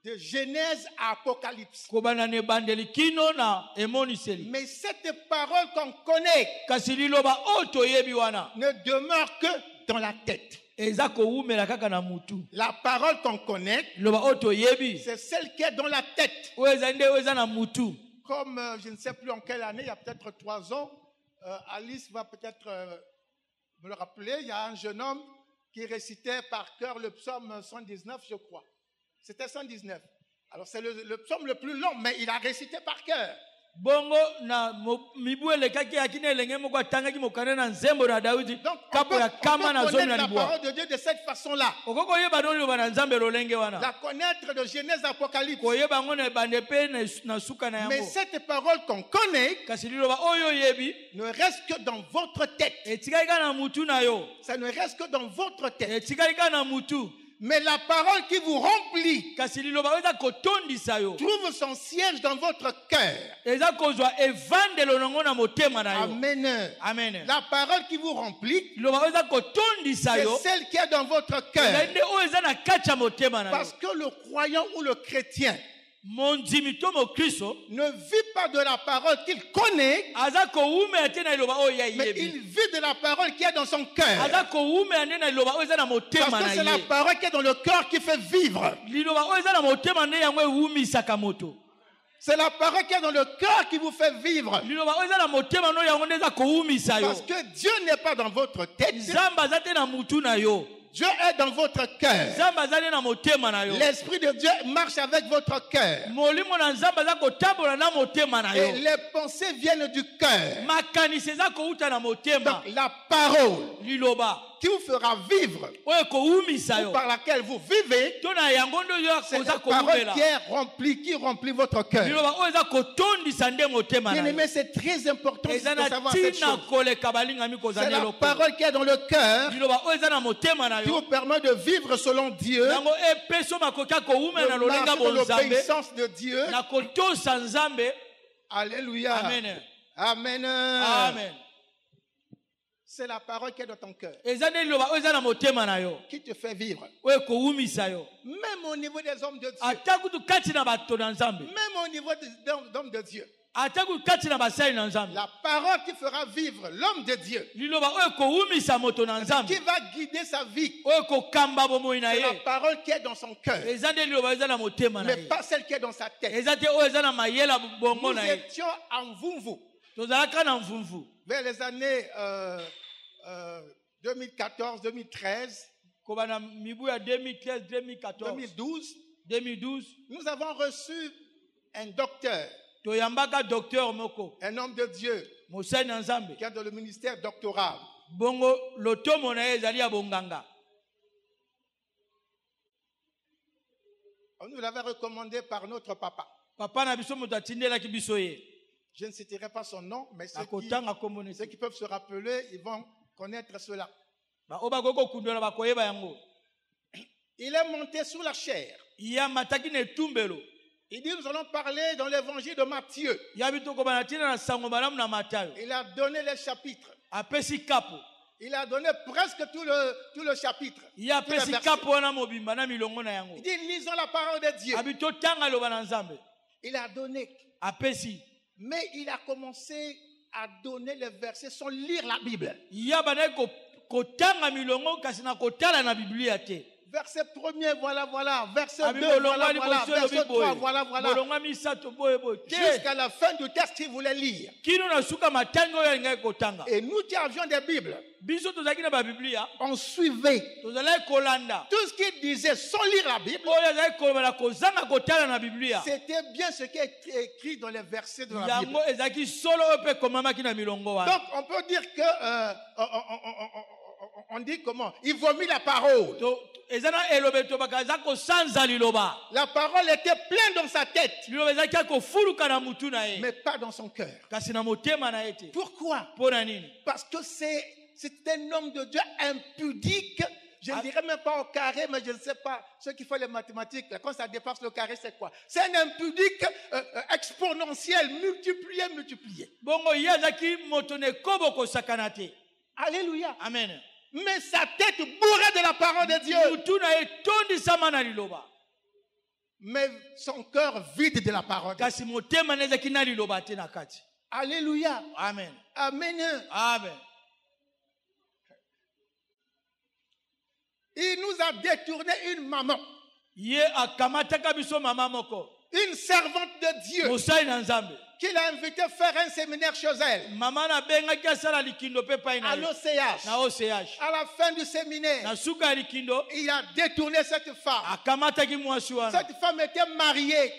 de Genèse à Apocalypse. kobanda na ebandeli kino na emoniseli. Mais cette parole qu'on connaît Kasi liloba oyo toyebi wana ne demeure que dans la tête. eza kowumela kaka na mutu. La parole qu'on connaît, Liloba oyo toyebi c'est celle qui est dans la tête. oyo ezali nde oyo eza na mutu. Comme je ne sais plus en quelle année, il y a peut-être 3 ans, Alice va peut-être me le rappeler, il y a un jeune homme qui récitait par cœur le psaume 119, je crois. C'était 119. Alors c'est le psaume le plus long, mais il a récité par cœur. Bongo na mibu elekaki akine elenge moko atangaki mokanda na nzembo na Daudi Donc on kapo peut, ya on kama na peut zomi connaître na la libwa. parole de Dieu de cette façon-là. Okoko yeba no liloba na nzambe lolenge wana. La connaître de Genèse à Apocalypse. Koyeba ngo na ebande pe na suka na Mais yango. cette parole qu'on connaît Kasi liloba oyo yebi ne reste que dans votre tête. etikali kaka na mutu na yo. Ça ne reste que dans votre tête. Etikali kaka na mutu. Mais la parole qui vous remplit Kasi liloba oyo eza kotondisa yo. trouve son siège dans votre cœur. Eza kozwa evandelo nango na motema na yo. Amen. Amen. La parole qui vous remplit, Liloba oyo eza kotondisa c'est yo. celle qui est dans votre cœur. Ezali nde oyo eza na kati ya motema na yo. Parce que le croyant ou le chrétien Mondimi to mokristo ne vit pas de la parole qu'il connaît, aza kowumela te na liloba oyo ya mais yebi. il vit de la parole qui est dans son cœur. Aza kowumela nde na liloba oyo eza na motema Parce que na c'est la ye. parole qui est dans le cœur qui fait vivre. Liloba oyo eza na motema nde yango ewumisaka moto. C'est la parole qui est dans le cœur qui vous fait vivre. Liloba oyo eza na motema no yango nde eza kowumisa yo. Parce que Dieu n'est pas dans votre tête. Nzambe aza te na mutu na yo. Dieu est dans votre cœur. Nzambe aza nde na motema na yo. L'Esprit de Dieu marche avec votre cœur. Molimo na nzambe aza kotambola na motema na Et yo. les pensées viennent du cœur. Makanisi eza kouta na motema. Donc la parole Liloba qui vous fera vivre, ou par laquelle vous vivez, c'est la parole qui remplit votre cœur. Bien-aimé, c'est très important de savoir cette chose. C'est la parole qui est dans le cœur qui vous permet de vivre selon Dieu, de marcher dans l'obéissance de Dieu. Alléluia. Amen. Amen. Amen. C'est la parole qui est dans ton cœur, qui te fait vivre. Même au niveau des hommes de Dieu. Même au niveau des hommes de Dieu. La parole qui fera vivre l'homme de Dieu, qui va guider sa vie, c'est la parole qui est dans son cœur, mais pas celle qui est dans sa tête. Nous étions en vous. Vers les années 2014, 2013, 2012, nous avons reçu un docteur, un homme de Dieu, qui est dans le ministère doctoral. On nous l'avait recommandé par notre papa. Je ne citerai pas son nom, mais ceux qui peuvent se rappeler, ils vont connaître cela. Il est monté sous la chair. Il dit, nous allons parler dans l'évangile de Matthieu. Il a donné les chapitres. Il a donné presque tout le chapitre. Il dit, lisons la parole de Dieu. Il a donné. Mais il a commencé à donner les versets sans lire la Bible. Verset 1er, voilà. Verset 2, voilà. Verset 3, voilà. Jusqu'à la fin du texte qu'il voulait lire. Et nous qui avions des Bibles, on suivait tout ce qu'il disait sans lire la Bible. C'était bien ce qui est écrit dans les versets de la Bible. Donc on peut dire que on dit comment? Il vomit la parole. La parole était pleine dans sa tête, mais pas dans son cœur. Pourquoi? Parce que c'est un homme de Dieu impudique. Je ne dirais même pas au carré, mais je ne sais pas. Ceux qui font les mathématiques, quand ça dépasse le carré, c'est quoi? C'est un impudique exponentiel, multiplié. Alléluia. Amen. Mais sa tête bourrée de la parole de Dieu. Mais son cœur vide de la parole de Dieu. Alléluia. Amen. Amen. Amen. Il nous a détourné une maman. Une servante de Dieu. Qu'il a invité à faire un séminaire chez elle. À l'OCH. À la fin du séminaire, il a détourné cette femme. Cette femme était mariée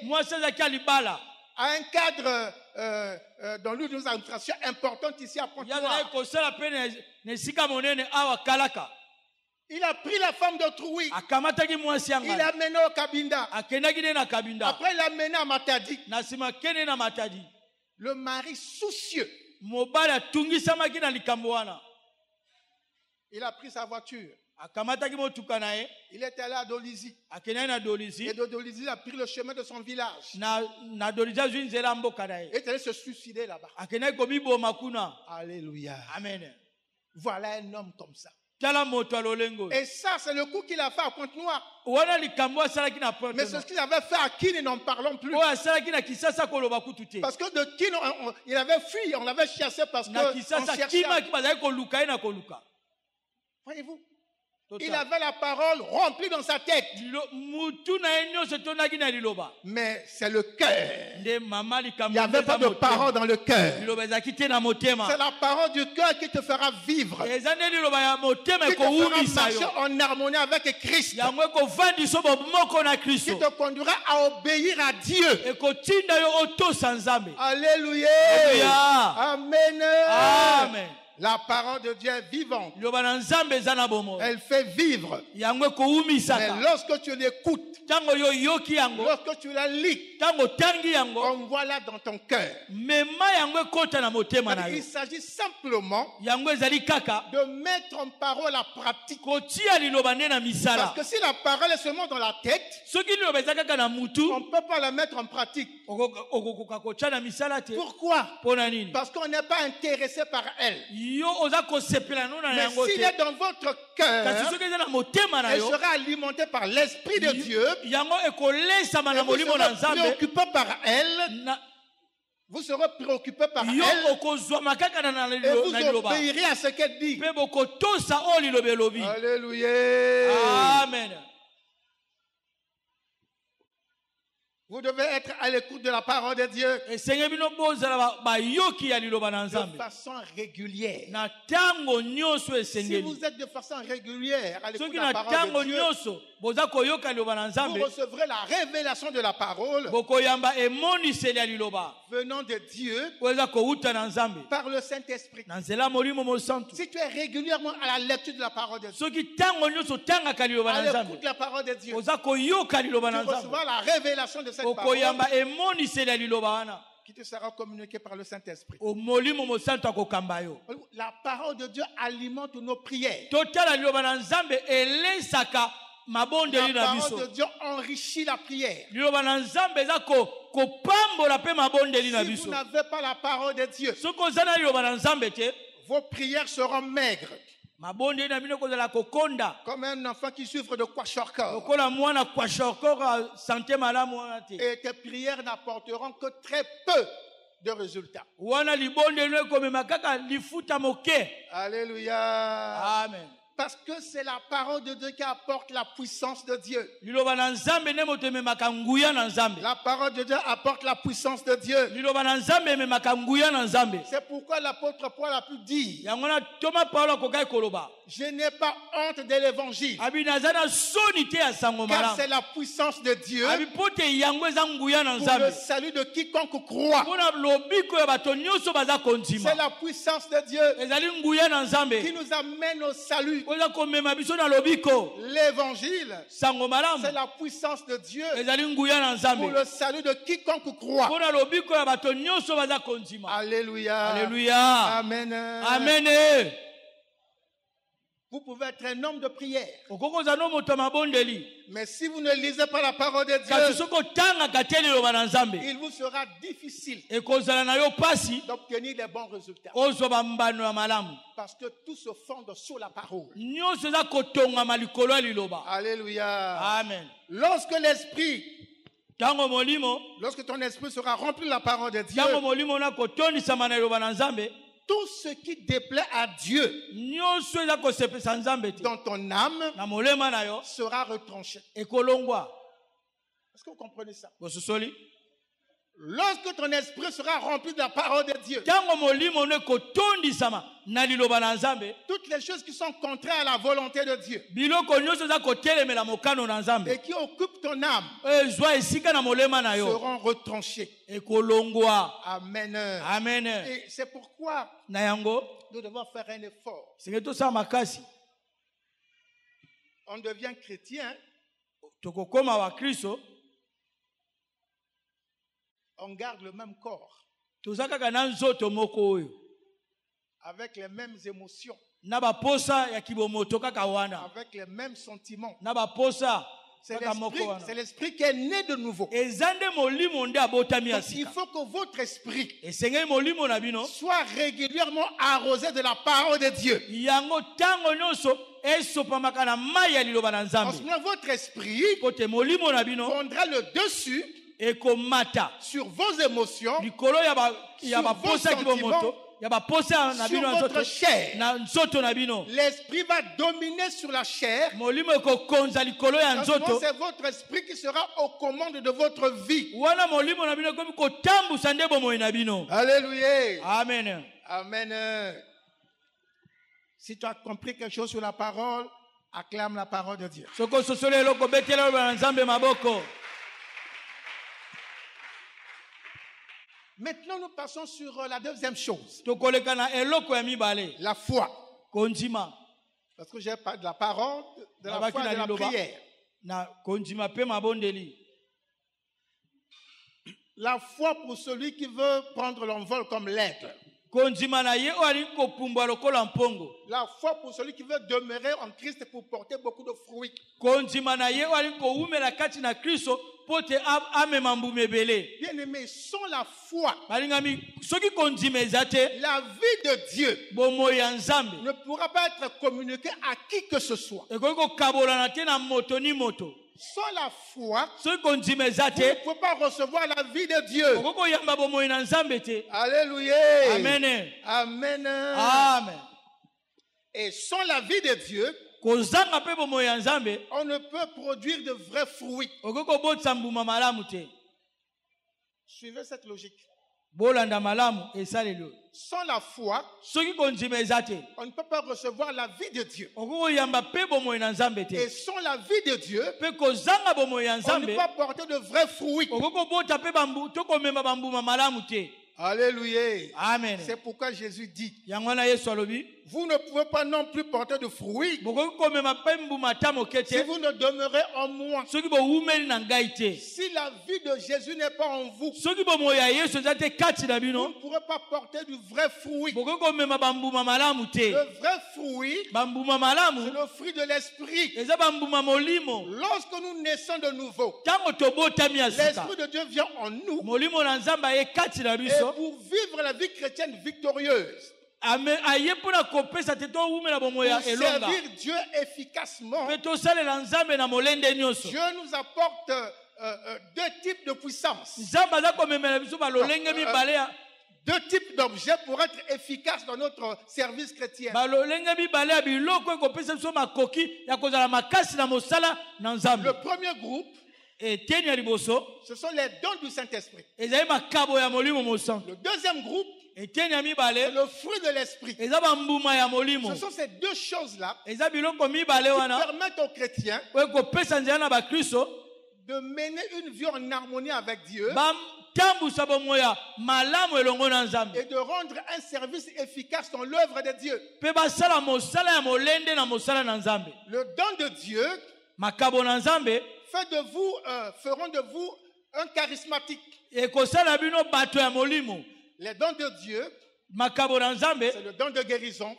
à un cadre dans l'une des administrations importantes ici à Pointe-Noire. Il a pris la femme d'autrui. Il l'a amenée au Cabinda. Après, il l'a amenée à Matadi. Le mari soucieux. Il a pris sa voiture. Il est allé à Dolisie. Et de Dolisie, il a pris le chemin de son village. Il est allé se suicider là-bas. Alléluia. Amen. Voilà un homme comme ça. Et ça, c'est le coup qu'il a fait à Pointe-Noire. Mais c'est ce qu'il avait fait à Kine, n'en parlons plus. Parce que de Kine, il avait fui, on l'avait chassé parce qu'on cherchait. Voyez-vous? Il avait la parole remplie dans sa tête. Mais c'est le cœur. Il n'y avait pas de parole dans le cœur. C'est la parole du cœur qui te fera vivre. Qui te fera marcher en harmonie avec Christ. Qui te conduira à obéir à Dieu. Alléluia. Amen. Amen. La parole de Dieu est vivante. liloba na nzambe eza na bomoi Elle fait vivre. yango Mais ekoumisaka lorsque tu l'écoutes, ntango yo oyoki yango lorsque tu la lis, ntango otangi yango envoie-la dans ton cœur. mema yango ekota na motema na Il yo s'agit simplement yango ezali kaka de mettre en parole la pratique. kotia liloba nde na misala Parce que si la parole est seulement dans la tête, soki liloba eza kaka na mutu on ne peut pas la mettre en pratique. okokoka kotia na misala te Pourquoi? mpo na nini Parce qu'on n'est pas intéressé par elle. yo oza kosepela no na Mais yango s'il te est dans votre kasi cœur, soki eza na motema na elle yo sera alimentée par l'Esprit de Dieu. yango ekolesama Et na vous molimo na serez nzambe préoccupé par elle. na Vous serez préoccupé par yo elle. okozwama kaka na Et vous liloba obéirez à ce qu'elle dit. mpe bokotosa oyo liloba elobi Alléluia. amen Vous devez être à l'écoute de la parole de Dieu esenge bino bozala bayoki ya liloba na de nzambe façon régulière. na ntango nyonso Si esengeli vous êtes de façon régulière à l'écoute soki de la na parole ntango de Dieu, nyonso boza koyoka liloba na vous nzambe recevrez la révélation de la parole bokoyamba emoniseli ya liloba venant de Dieu oyo eza kowuta na nzambe par le Saint-Esprit. na nzela ya molimo mosantu Si tu es régulièrement à la lecture de la parole de Dieu, soki ntango nyonso otangaka liloba à na nzambe l'écoute de la parole de Dieu, oza koyoka liloba tu na nzambe recevras la révélation de cette parole okoyamba emoniseli ya liloba wana qui te sera communiquée par le Saint-Esprit. molimo mosantu akokamba yo La parole de Dieu alimente nos prières. totala liloba na nzambe elesaka mabondeli La na biso parole de Dieu enrichit la prière. liloba na nzambe eza kopambola mpe mabondeli na Si vous biso n'avez pas la parole de Dieu, soki oza na liloba na nzambe te vos prières seront maigres, mabondeli na bino ekozala kokonda comme un enfant qui souffre de kwashiorkor. lokola mwana kwashorkora sante malamu wana te Et tes prières n'apporteront que très peu de résultats. wana libondeli no ekomema kaka lifuta moke Alléluia. amen Parce que c'est la parole de Dieu qui apporte la puissance de Dieu. liloba na nzambe nde moto ememaka nguya na nzambe La parole de Dieu apporte la puissance de Dieu. liloba na nzambe ememaka nguya na nzambe C'est pourquoi l'apôtre Paul a pu dire, yango na toma paulo akokaki koloba je n'ai pas honte de l'évangile, abi naza na soni te ya sango car malamu c'est la puissance de Dieu abi mpo te yango eza nguya na pour le nzambe salut de quiconque croit. mpona lobiko ya bato nyonso baza kondima C'est la puissance de Dieu ezali nguya na qui nzambe nous amène au salut. oyo eza komema biso na lobiko L'évangile, sango malamu c'est la puissance de Dieu ezali nguya na pour nzambe le salut de quiconque croit. mpona lobiko ya bato nyonso baza kondima Alléluia. alleluya Amen. amen Vous pouvez être un homme de prière. okoki kozala no moto ya mabondeli Mais si vous ne lisez pas la parole de kasi Dieu, soki otangaka te liloba na nzambe il vous sera difficile ekozala na yo pasi d'obtenir des bons résultats. ozwa bambano ya malamu Parce que tout se fonde sur la parole. nyonso eza kotongama likolo ya liloba Alléluia. amen Lorsque l'esprit, ntango molimo lorsque ton esprit sera rempli de la parole de Dieu, ntango molimo na kotondisama na liloba na nzambe tout ce qui déplaît à Dieu nyonso eza kosepesa nzambe te dans ton âme na molema na yo sera retranché. ekolongwa Est-ce que vous comprenez ça? bososoli Lorsque ton esprit sera rempli de la parole de Dieu, ntango molimo no ekotondisama na liloba na nzambe toutes les choses qui sont contraires à la volonté de Dieu biloko nyonso eza kotelemela mokano na nzambe et qui occupent ton âme oyo ezwa esika na molema na yo seront retranchées. ekolongwa Amen. amen Et c'est pourquoi na yango nous devons faire un effort. senge tosala makasi On devient chrétien, tokokoma bakristo on garde le même corps, toza kaka na nzoto moko oyo avec les mêmes émotions, na baposa ya kibomoto kaka wana avec les mêmes sentiments. na baposa C'est kaka moko l'esprit, wana c'est l'esprit qui est né de nouveau. eza nde molimo nde abotami ya Donc, il sika faut que votre esprit esengeli molimo na bino soit régulièrement arrosé de la parole de Dieu. yango ntango nyonso esopamaka na mai ya liloba na En ce nzambe moment, votre esprit po te molimo na bino prendra le dessus ekomata sur vos émotions, likolo ya Sur baposa ya vos kibomoto ya baposa na sur bino ya votre chair. na nzoto na bino L'esprit va dominer sur la chair. molimo ekokonza likolo ya En ce moment, nzoto c'est votre esprit qui sera aux commandes de votre vie. wana molimo na bino ekomi kotambusa nde bomoi na bino Alléluia. amen Amen. Si tu as compris quelque chose sur la parole, acclame la parole de Dieu. soki ososoli eloko betela loba na nzambe maboko Maintenant, nous passons sur la deuxième chose. tokoleka na eloko ya mibale La foi. kondima Parce que j'ai pas de la parole, de la Nabaki foi et na de la liloba. prière. na kondima pe mabondeli. La foi pour celui qui veut prendre l'envol comme l'aigle. Kondima na ye oyo alingi kopumbwa lokola mpongo. La foi pour celui qui veut demeurer en Christ pour porter beaucoup de fruits. Kondima na ye oyo alingi kowumela kati na kristo mpo te amema mbuma ebele. Bien-aimés, sans la foi, balingami soki kondima eza te la vie de Dieu bomoi ya nzambe ne pourra pas être communiquée à qui que ce soit. ekoki kokabolana te na moto ni moto. Sans la foi, soki kondima eza vous ne te pouvez pas recevoir la vie de Dieu. okoki koyamba bomoi na nzambe te. Alléluia. Amen. Amen. Amen. Et sans la vie de Dieu, kozanga mpe bomoi ya nzambe on ne peut produire de vrais fruits. okoki kobotisa mbuma malamu te. Suivez cette logique. bolanda malamu esaleli oyo. Sans la foi, soki kondima eza te on ne peut pas recevoir la vie de Dieu. okoki koyamba mpe bomoi na nzambe Et te. sans la vie de Dieu, mpe kozanga bomoi ya on ne nzambe peut pas porter de vrais fruits. okoki kobota mpe tokomema bambuma malamu te. Alléluia. Amen. C'est pourquoi Jésus dit, yango wana yesu alobi vous ne pouvez pas non plus porter de fruits bokoki komema mpe mbuma ata moke si te vous ne demeurez en moi. soki bowumeli na ngai te. Si la vie de Jésus n'est pas en vous, soki bomoi ya yesu eza te kati na vous bino ne pourrez pas porter du vrai fruit. bokoki komema bambuma malamu te. Le vrai fruit, bambuma c'est malamu le fruit de l'esprit. eza bambuma molimo. Lorsque nous naissons de nouveau, ntango tobotami ya sika l'esprit de Dieu vient en nous. molimo na nzambe aye kati na Et biso pour vivre la vie chrétienne victorieuse, aye mpona kopesa te towumela bomoi ya pour elonga servir Dieu efficacement, mpe tosalela nzambe na molende nyonso. Dieu nous apporte deux types de puissance, nzambe aza komemela biso balolenge mibale ya deux types d'objets pour être efficaces dans notre service chrétien. balolenge mibale ya biloko ekopesa biso makoki ya kozala makasi na mosala na nzambe. Le premier groupe, eteni ya liboso ce sont les dons du Saint-Esprit. ezali makabo ya molimo mosantu. Le deuxième groupe, eteni ya c'est mibale le fruit de l'Esprit. eza bambuma ya molimo. Ce sont ces deux choses-là eza biloko mibale qui wana permettent aux chrétiens oyo ekopesa nzela na bakristo de mener une vie en harmonie avec Dieu batambusa bomoi ya malamu elongo na nzambe et de rendre un service efficace dans l'œuvre de Dieu. mpe basala mosala ya molende na mosala na nzambe. Le don de Dieu makabo na nzambe feront de vous un charismatique. ekosala bino bato ya molimo. Les dons de Dieu, makabo na nzambe c'est le don de guérison,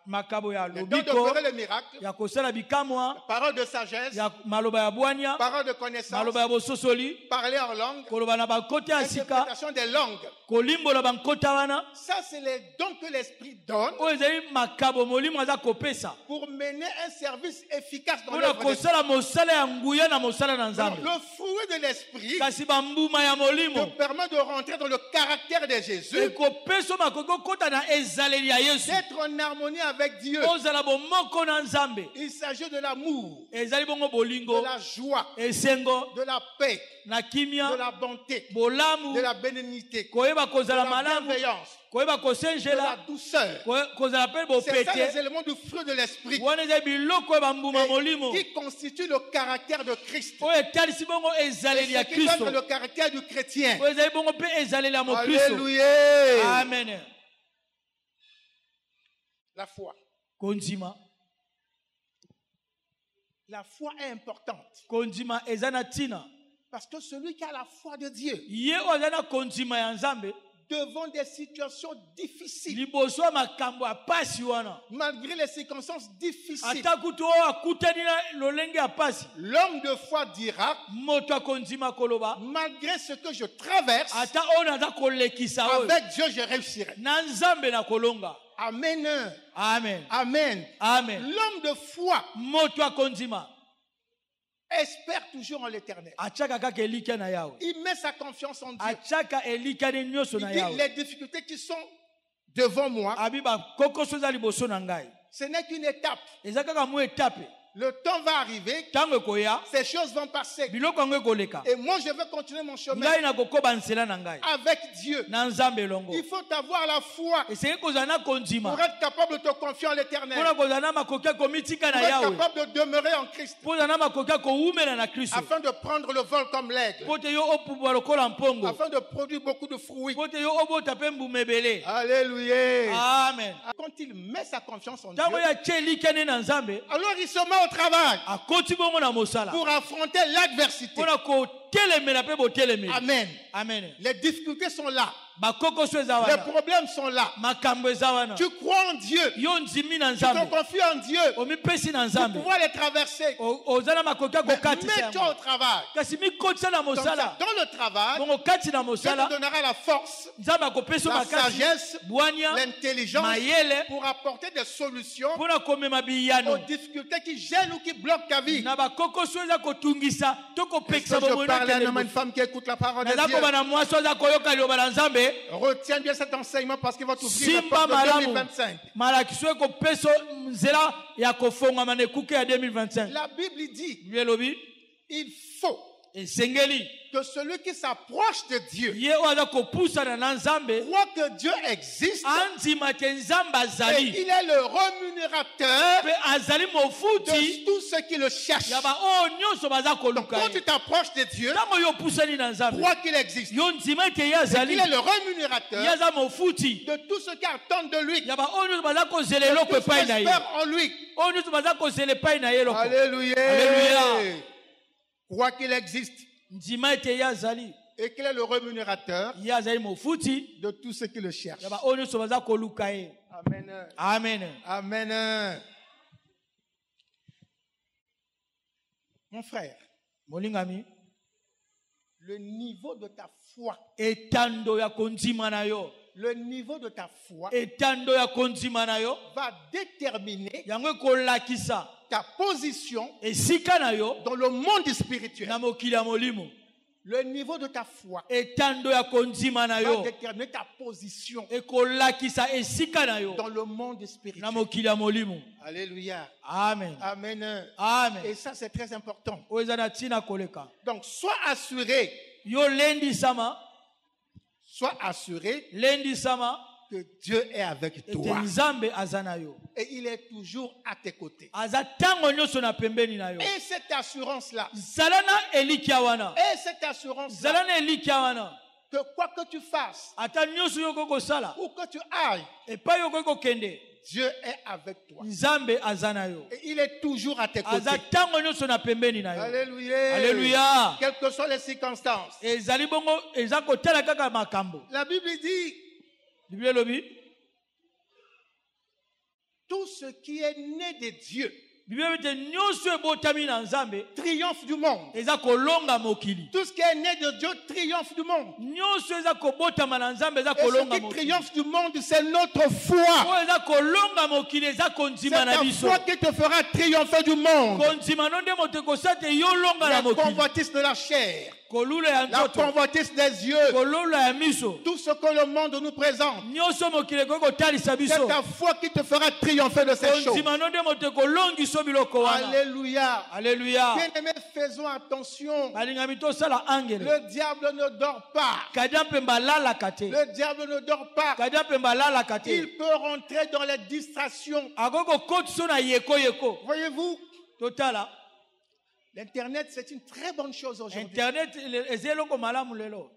makabo ya le don de lobiko opérer les miracles, ya kosala bikamwa parole de sagesse, ya maloba ya bwania parole de connaissance, maloba ya bososoli parler en langue, koloba na bankota ya sika interprétation des langues. kolimbola bankota wana Ça, c'est les dons que l'Esprit donne oyo ezali makabo molimo aza kopesa pour mener un service efficace dans mpona l'œuvre de Dieu. kosala mosala ya nguya na mosala na Alors, nzambe. le fruit de l'Esprit kasi bambuma ya molimo te permet de rentrer dans le caractère de Jésus, ekopesa makoki okota na ezaleli ya yesu d'être en harmonie avec Dieu. ozala bomoko na nzambe. Il s'agit de l'amour, ezali bongo de bolingo la joie, esengo de la paix, na de kimia la bonté, bolamu de la bénignité, de koyeba kozala la malamu bienveillance, koyeba de la kosenjela douceur. kozala mpe C'est ça les bopete éléments du fruit de l'Esprit wana ezali biloko ya bambuma et molimo qui constituent le caractère de Christ. oyo etalisi bongo Et ezaleli ya ce qui donne kristo le caractère du chrétien. oyo ezali bongo mpe ezaleli ya mokristo. Alléluia. Amen. La foi. kondima La foi est importante kondima eza na ntina parce que celui qui a la foi de Dieu ye oyo aza na kondima ya nzambe devant des situations difficiles, liboso ya makambo ya pasi wana malgré les circonstances difficiles, ata kutu oyo akutani na lolenge ya pasi l'homme de foi dira, moto akondima koloba malgré ce que je traverse, ata oyo naza kolekisa oyo avec Dieu je réussirai. na nzambe na kolonga. Amen. Amen. Amen. Amen. L'homme de foi moto akondima espère toujours en l'éternel. atiaka kaka elikya na yawe Il met sa confiance en Dieu. atiaka elikyani nyonso Il na dit, yawe les difficultés qui sont devant moi, abi bakokoso eza liboso na ngai ce n'est qu'une étape. eza kaka mo etape Le temps va arriver, Tango koya, ces choses vont passer. biloko yango ekoleka. Et moi, je vais continuer mon chemin Ngai nakokoba nzela na ngai. avec Dieu. Na Nzambe longo. Il faut avoir la foi Esenge kozala na kondima. pour être capable de te confier en l'éternel. Mpona kozala na makoki ya komitika Pour na être Yawe. capable de demeurer en Christ. Mpona na makoki ya kowumela na Kristo. Afin de prendre le vol comme l'aigle. Po te yo opumbwa lokola mpongo. Afin de produire beaucoup de fruits. Po te yo obota mpe mbuma ebele. Alléluia. Amen. Quand il met sa confiance en Dieu, Ntango ya tie elikani na Nzambe, alors il se met au travail akoti bongo na mosala. pour affronter l'adversité. Mpona kotelemela mpe botelemeli. Amen. Amen. Les difficultés sont là. Bakokoso eza Les wana. problèmes sont là. Makambo eza wana. Tu crois en Dieu. Yo ndimi na Tu te Nzambe. confies en Dieu Omipesi na pour Nzambe. pouvoir les traverser. Oza na makoki ya Mais kokatisa mets-toi yango. au travail. Kasi mikotisa na Comme ça, mosala. dans le travail, Bongo kati na Dieu mosala. te donnera la force, Nzambe akopesa la makasi. sagesse, Bwanya. l'intelligence Mayele. pour apporter des solutions Mpona komema aux biyano. difficultés qui gênent ou qui bloquent ta vie. Na bakokoso eza kotungisa to Est-ce kopekisa que je bomoi parle à un homme, na une femme qui écoute la parole de naza Dieu? koba na mwasi oza koyoka liloba na Nzambe. Retiens bien cet enseignement parce qu'il va t'ouvrir la Simba porte de malamu 2025. malakiso ekopesa nzela ya kofongama na ekuke ya 2025. La Bible dit, Bible elobi il faut esengeli que celui qui s'approche de Dieu ye oyo aza kopusana na Nzambe croit que Dieu existe andima ke Nzambe et azali il est le rémunérateur mpe azali de mofuti tous ceux qui le cherchent. ya baoyo nyonso baza Donc koluka quand ye. tu t'approches de Dieu, Ntango yo opusani na Nzambe crois qu'il existe. yo ndima ete ye Et azali qu'il est le ye rémunérateur aza mofuti de tous ceux qui attendent de lui. ya baoyo nyonso baza kozela De eloko tous ceux epai qui na ye espèrent en lui. oyo nyonso baza kozela epai na ye eloko. Alléluia. Alléluia. Crois qu'il existe ndima ete ye azali et qu'il est le rémunérateur ye azali mofuti de tous ceux qui le cherchent. ya baoyo nyonso baza koluka ye. Amen. Amen. Amen. Mon frère, molingami le niveau de ta foi, etando ya kondima na yo le niveau de ta foi etando ya kondima na yo va déterminer yango ekolakisa ta position esika na yo dans le monde spirituel. na mokili ya molimo. Le niveau de ta foi Etando ya kondima na va yo déterminer ta position ekolakisa esika na yo dans le monde na spirituel. mokili ya molimo. Alléluia. Amen. Amen. Amen. Et ça, c'est très important. Oyo eza na ntina koleka. Donc, sois assuré, Yo lendisama que Dieu est avec ete toi. Nzambe aza na yo. Et il est toujours à tes côtés. Aza tango nyonso na pembeni na yo. Et cette assurance-là, Zala na elikia wana. et cette assurance-là, Zala na elikia wana. que quoi que tu fasses, Ata nyonso yo kokosala où que tu ailles, epai yo kokokende Dieu est avec toi. Nzambe aza na yo. Et il est toujours à tes côtés. Aza tango nyonso na pembeni na yo. Alléluia. Alléluia. Quelles que soient les circonstances. Ezali bongo eza kotala kaka makambo. La Bible dit, Bible elobi tout ce qui est né de Dieu Bible ete nyonso ebotami na Nzambe triomphe du monde. eza kolonga mokili. Tout ce qui est né de Dieu triomphe du monde. Nyonso eza kobotama na Nzambe eza Et ce kolonga qui mokili. triomphe du monde, c'est notre foi. Oyo eza kolonga mokili eza C'est kondima na ta biso. foi qui te fera triompher du monde. Kondima no nde moto ekosala te yo longa na La mokili. convoitise de la chair, Kolula ya la nzoto. convoitise des yeux, Kolula ya miso. tout ce que le monde nous présente. Nyonso mokili ekoki kotalisa C'est biso. ta foi qui te fera triompher de ces choses. Kondima no nde moto ekolongiso biloko wana. Alléluia. Alléluia. Bien-aimés, faisons attention. Balingami tosala angele. Le diable ne dort pas. Kadia mpe balalaka te. Le diable ne dort pas. Kadia mpe balalaka te. Il peut rentrer dans les distractions. Akoki kokotisa na yeko. Voyez-vous, Totala. l'Internet, c'est une très bonne chose aujourd'hui. Internet eza eloko malamu lelo.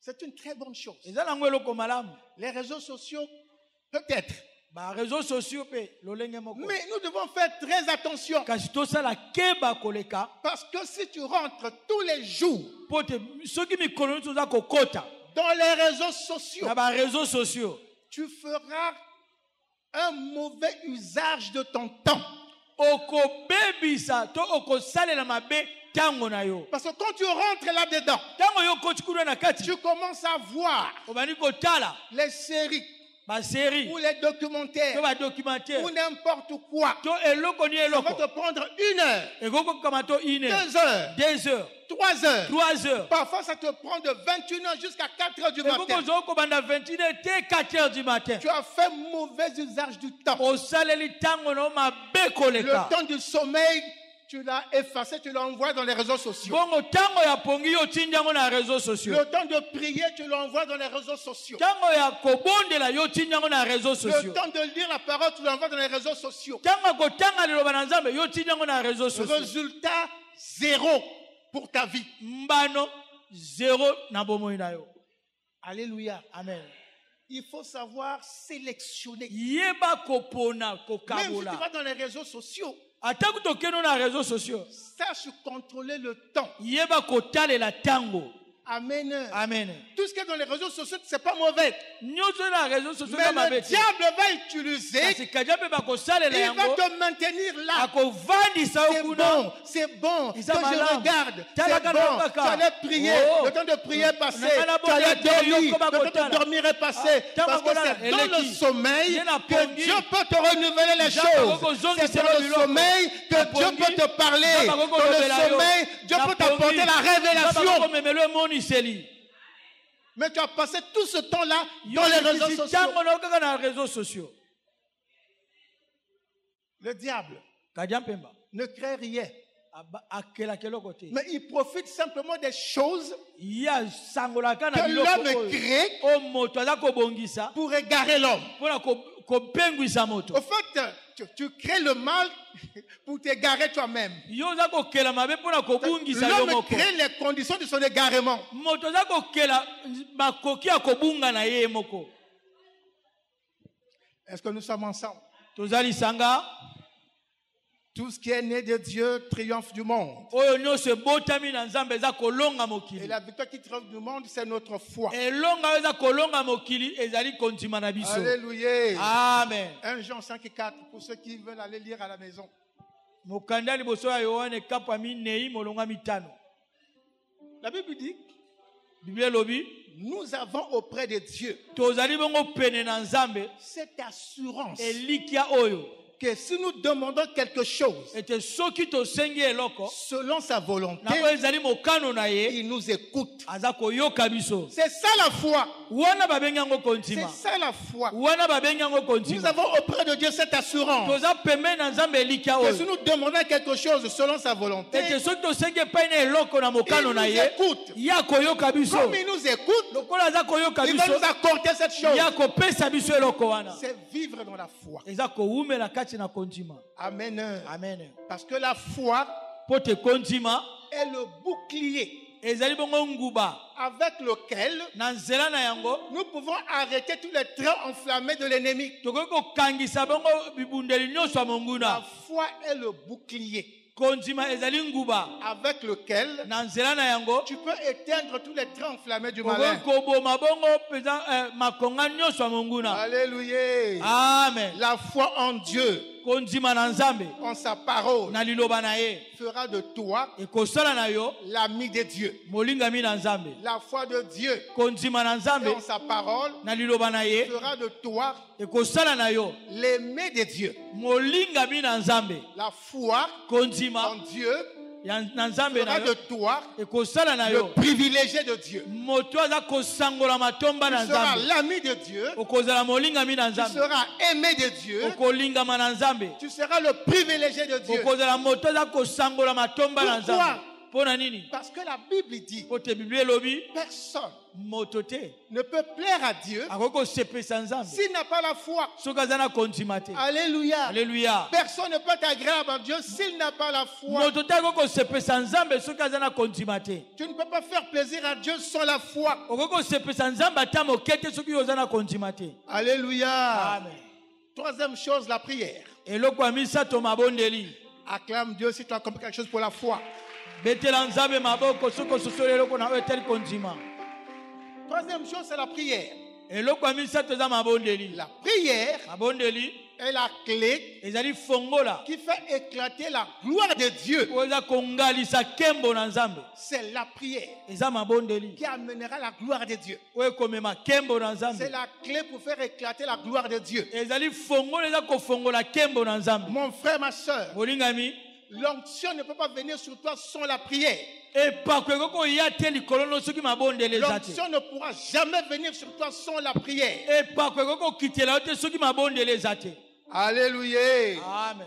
C'est une très bonne chose. Eza nango eloko malamu. Les réseaux sociaux, peut-être. Ba réseaux sociaux pe lolenge moko. Mais nous devons faire très attention. Kasi tosala keba koleka. Parce que si tu rentres tous les jours Pote soki mikolo nyonso oza kokota dans les réseaux sociaux, na ba réseaux sociaux tu feras un mauvais usage de ton temps. okobebisa to okosalela mabe tango na yo. Parce que quand tu rentres là-dedans, Tango yo koti kuna na kati tu commences à voir obani kotala les séries, série, ou les documentaires, ou n'importe quoi. Ça va te prendre 1 heure, 2 heures, 2 heures, 3 heures. 3 heures. Parfois, ça te prend de 21 heures jusqu'à 4 heures du matin. 4 heures du matin. Tu as fait mauvais usage du temps. Le temps du sommeil, tu l'as effacé, tu l'as envoyé dans les réseaux sociaux. Le temps de prier, tu l'envoies dans les réseaux sociaux. Le temps de lire la parole, tu l'envoies dans les réseaux sociaux. Résultat, 0 pour ta vie. Alléluia. Amen. Il faut savoir sélectionner. Même si tu vas dans les réseaux sociaux, sache contrôler le temps. Amen. Amen. Tout ce qui est dans les réseaux sociaux, c'est pas mauvais. Mais le diable va utiliser. Il va te maintenir là. C'est bon que je regarde. C'est bon. Tu allais prier. Le temps de prier est passé. Tu allais dormir. Le temps de dormir est passé. Parce que c'est dans le sommeil que Dieu peut te renouveler les choses. C'est dans le sommeil que Dieu peut te parler. Dans le sommeil, Dieu peut t'apporter la révélation. Mais tu as passé tout ce temps-là dans les réseaux sociaux. Le diable ne crée rien. Mais il profite simplement des choses que l'homme crée pour égarer l'homme. Au fait, tu crées le mal pour t'égarer toi-même. L'homme crée les conditions de son égarement. Est-ce que nous sommes ensemble? Tout ce qui est né de Dieu triomphe du monde. Et la victoire qui triomphe du monde, c'est notre foi. Alléluia. Amen. 1 Jean 5:4 pour ceux qui veulent aller lire à la maison. La Bible dit, nous avons auprès de Dieu cette assurance que si nous demandons quelque chose selon sa volonté, il nous écoute. C'est ça la foi. C'est ça la foi. Nous avons auprès de Dieu cette assurance que si nous demandons quelque chose selon sa volonté, il nous écoute. Comme il nous écoute, il va nous accorder cette chose. C'est vivre dans la foi. Amen. Amen. Parce que la foi est le bouclier avec lequel nous pouvons arrêter tous les trains enflammés de l'ennemi. La foi est le bouclier avec lequel tu peux éteindre tous les trains enflammés du malin. Alléluia. Amen. La foi en Dieu, en sa parole, fera de toi l'ami de Dieu. La foi de Dieu et en sa parole fera de toi l'aimé de Dieu. La foi en Dieu fera de toi le privilégié de Dieu. Tu seras l'ami de Dieu. Tu seras aimé de Dieu. Tu seras le privilégié de Dieu. Pourquoi? Parce que la Bible dit personne ne peut plaire à Dieu s'il n'a pas la foi. Alléluia. Alléluia. Personne ne peut agréable à Dieu s'il n'a pas la foi. Tu ne peux pas faire plaisir à Dieu sans la foi. Alléluia. Amen. Troisième chose, la prière. Acclame Dieu si tu as compris quelque chose pour la foi. Troisième chose, c'est la prière. La prière est la clé ezali fongola qui fait éclater la gloire de Dieu. oza kongalisa kembo na nzambe C'est la prière eza mabondeli qui amènera la gloire de Dieu. oyo komema kembo na C'est nzambe la clé pour faire éclater la gloire de Dieu. ezali fongola eza kofongola kembo na nzambe Mon frère, ma soeur, molingami l'onction ne peut pas venir sur toi sans la prière. epako ekoki koya te likolo no soki mabondeli eza te L'onction ne pourra jamais venir sur toi sans la prière. epako ekoki kokitela yo te soki mabondeli eza te Alléluia. amen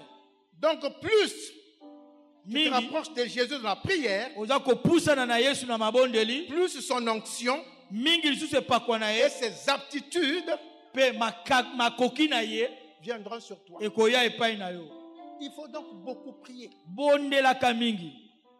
Donc plus tu te mingi rapproches de Jésus dans la prière, oza kopusana na yesu na mabondeli plus son onction mingi lisusu epakwa na ye et ses aptitudes mpe makoki na ye viendront sur toi. ekoya epai na yo Il faut donc beaucoup prier. bondelaka mingi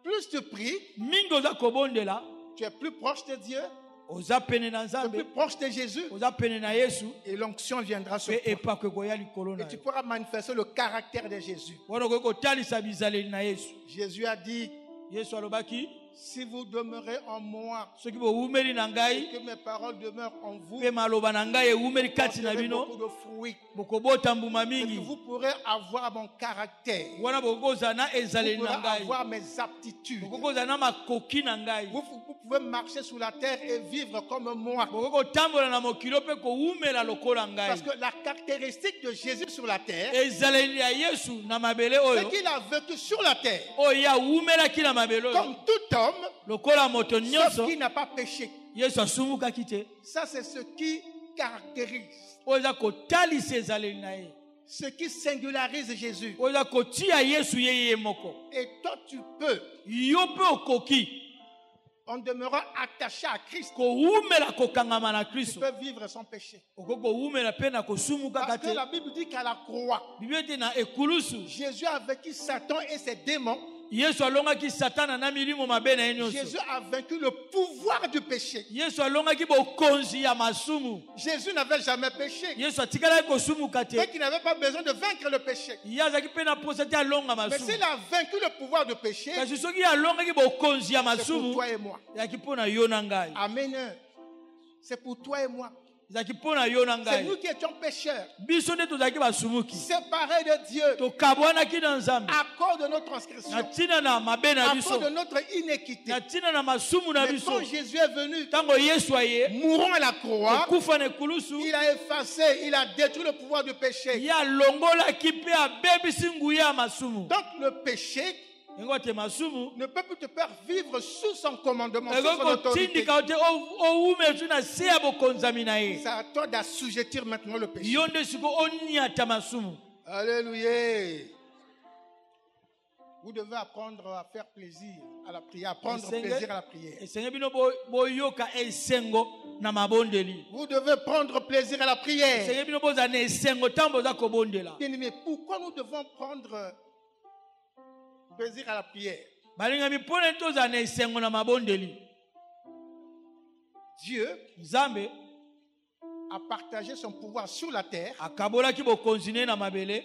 Plus tu pries, mingi oza kobondela tu es plus proche de Dieu, oza pene na tu es nzambe plus proche de Jésus oza pene na yesu et l'onction viendra sur mpe toi. epako ekoya likolo na Et tu yo pourras manifester le caractère de Jésus. wana okoki kotalisa bizaleli na yesu Jésus a dit, yesu alobaki si vous demeurez en moi, soki bowumeli na ngai que mes paroles demeurent en vous, mpe maloba na ngai ewumeli kati na porterez bino beaucoup de fruits. bokobota mbuma Et que mingi vous pourrez avoir mon caractère. wana bokoki kozala na Vous ezaleli pourrez na ngai avoir mes aptitudes. bokoki kozala na makoki na ngai Vous pouvez marcher sur la terre et vivre comme moi. bokoki kotambola na mokili mpe kowumela lokola ngai Parce que la caractéristique de Jésus sur la terre, ezaleli ya yesu na mabele c'est oyo qu'il a vécu sur la terre oyo ye awumelaki na mabele oyo comme tout homme, lokola moto sauf nyonso qu'il n'a pas péché. yesu asumukaki te Ça, c'est ce qui caractérise, oyo eza kotalisa ezaleli na ye ce qui singularise Jésus. oyo eza kotia yesu ye moko Et toi, tu peux, yo mpe okoki en demeurant attaché à Christ, kowumela kokangama na tu kristo peux vivre sans péché. okoki kowumela mpe na kosumukaka Parce que te la Bible dit qu'à la croix, bible ete na ekulusu Jésus a vaincu Satan et ses démons. yesu alongaki satana na milimo mabe na ye nyonso Jésus a vaincu le pouvoir du péché. yesu alongaki bokonzi ya masumu Jésus n'avait jamais péché. yesu atikalaki kosumuka te Donc il n'avait pas besoin de vaincre le péché. ye azalaki mpe na mposa te alonga Mais masumu s'il a vaincu le pouvoir du péché, kasi soki alongaki bokonzi ya c'est pour masumu toi et moi. ezalaki mpo na yo na ngai Amen. C'est pour toi et moi. ezalaki mpo na yo na C'est ngai nous qui étions pécheurs, biso nde tozalaki basumuki séparés de Dieu tokabwanaki na nzambe à cause de nos na transgressions, ntina na mabe na à biso cause de notre iniquité. na ntina na masumu na Mais biso quand Jésus est venu, ntango yesu aye mourant à la croix, okufa na ekulusu il a effacé, il a détruit le pouvoir du péché. ye alongolaki mpe abebisi nguya ya masumu Donc le péché yango te masumu ne peut plus te faire vivre sous son commandement, sous son ekoki autorité. kotindika yo te owumela tu na se ya bokonzami na ye C'est à toi d'assujettir maintenant le péché. yo nde siko oniata masumu Alléluia. Vous devez apprendre à faire plaisir à la prière, apprendre plaisir à la prière. esenge bino boyoka esengo na mabondeli Vous devez prendre plaisir à la prière. esenge bino bozala na esengo ntango boza kobondela Bien-aimés, pourquoi nous devons prendre plaisir à la prière? balingami mpo nini tozala na esengo na mabondeli Dieu nzambe a partagé son pouvoir sur la terre akabolaki bokonzi ne na mabele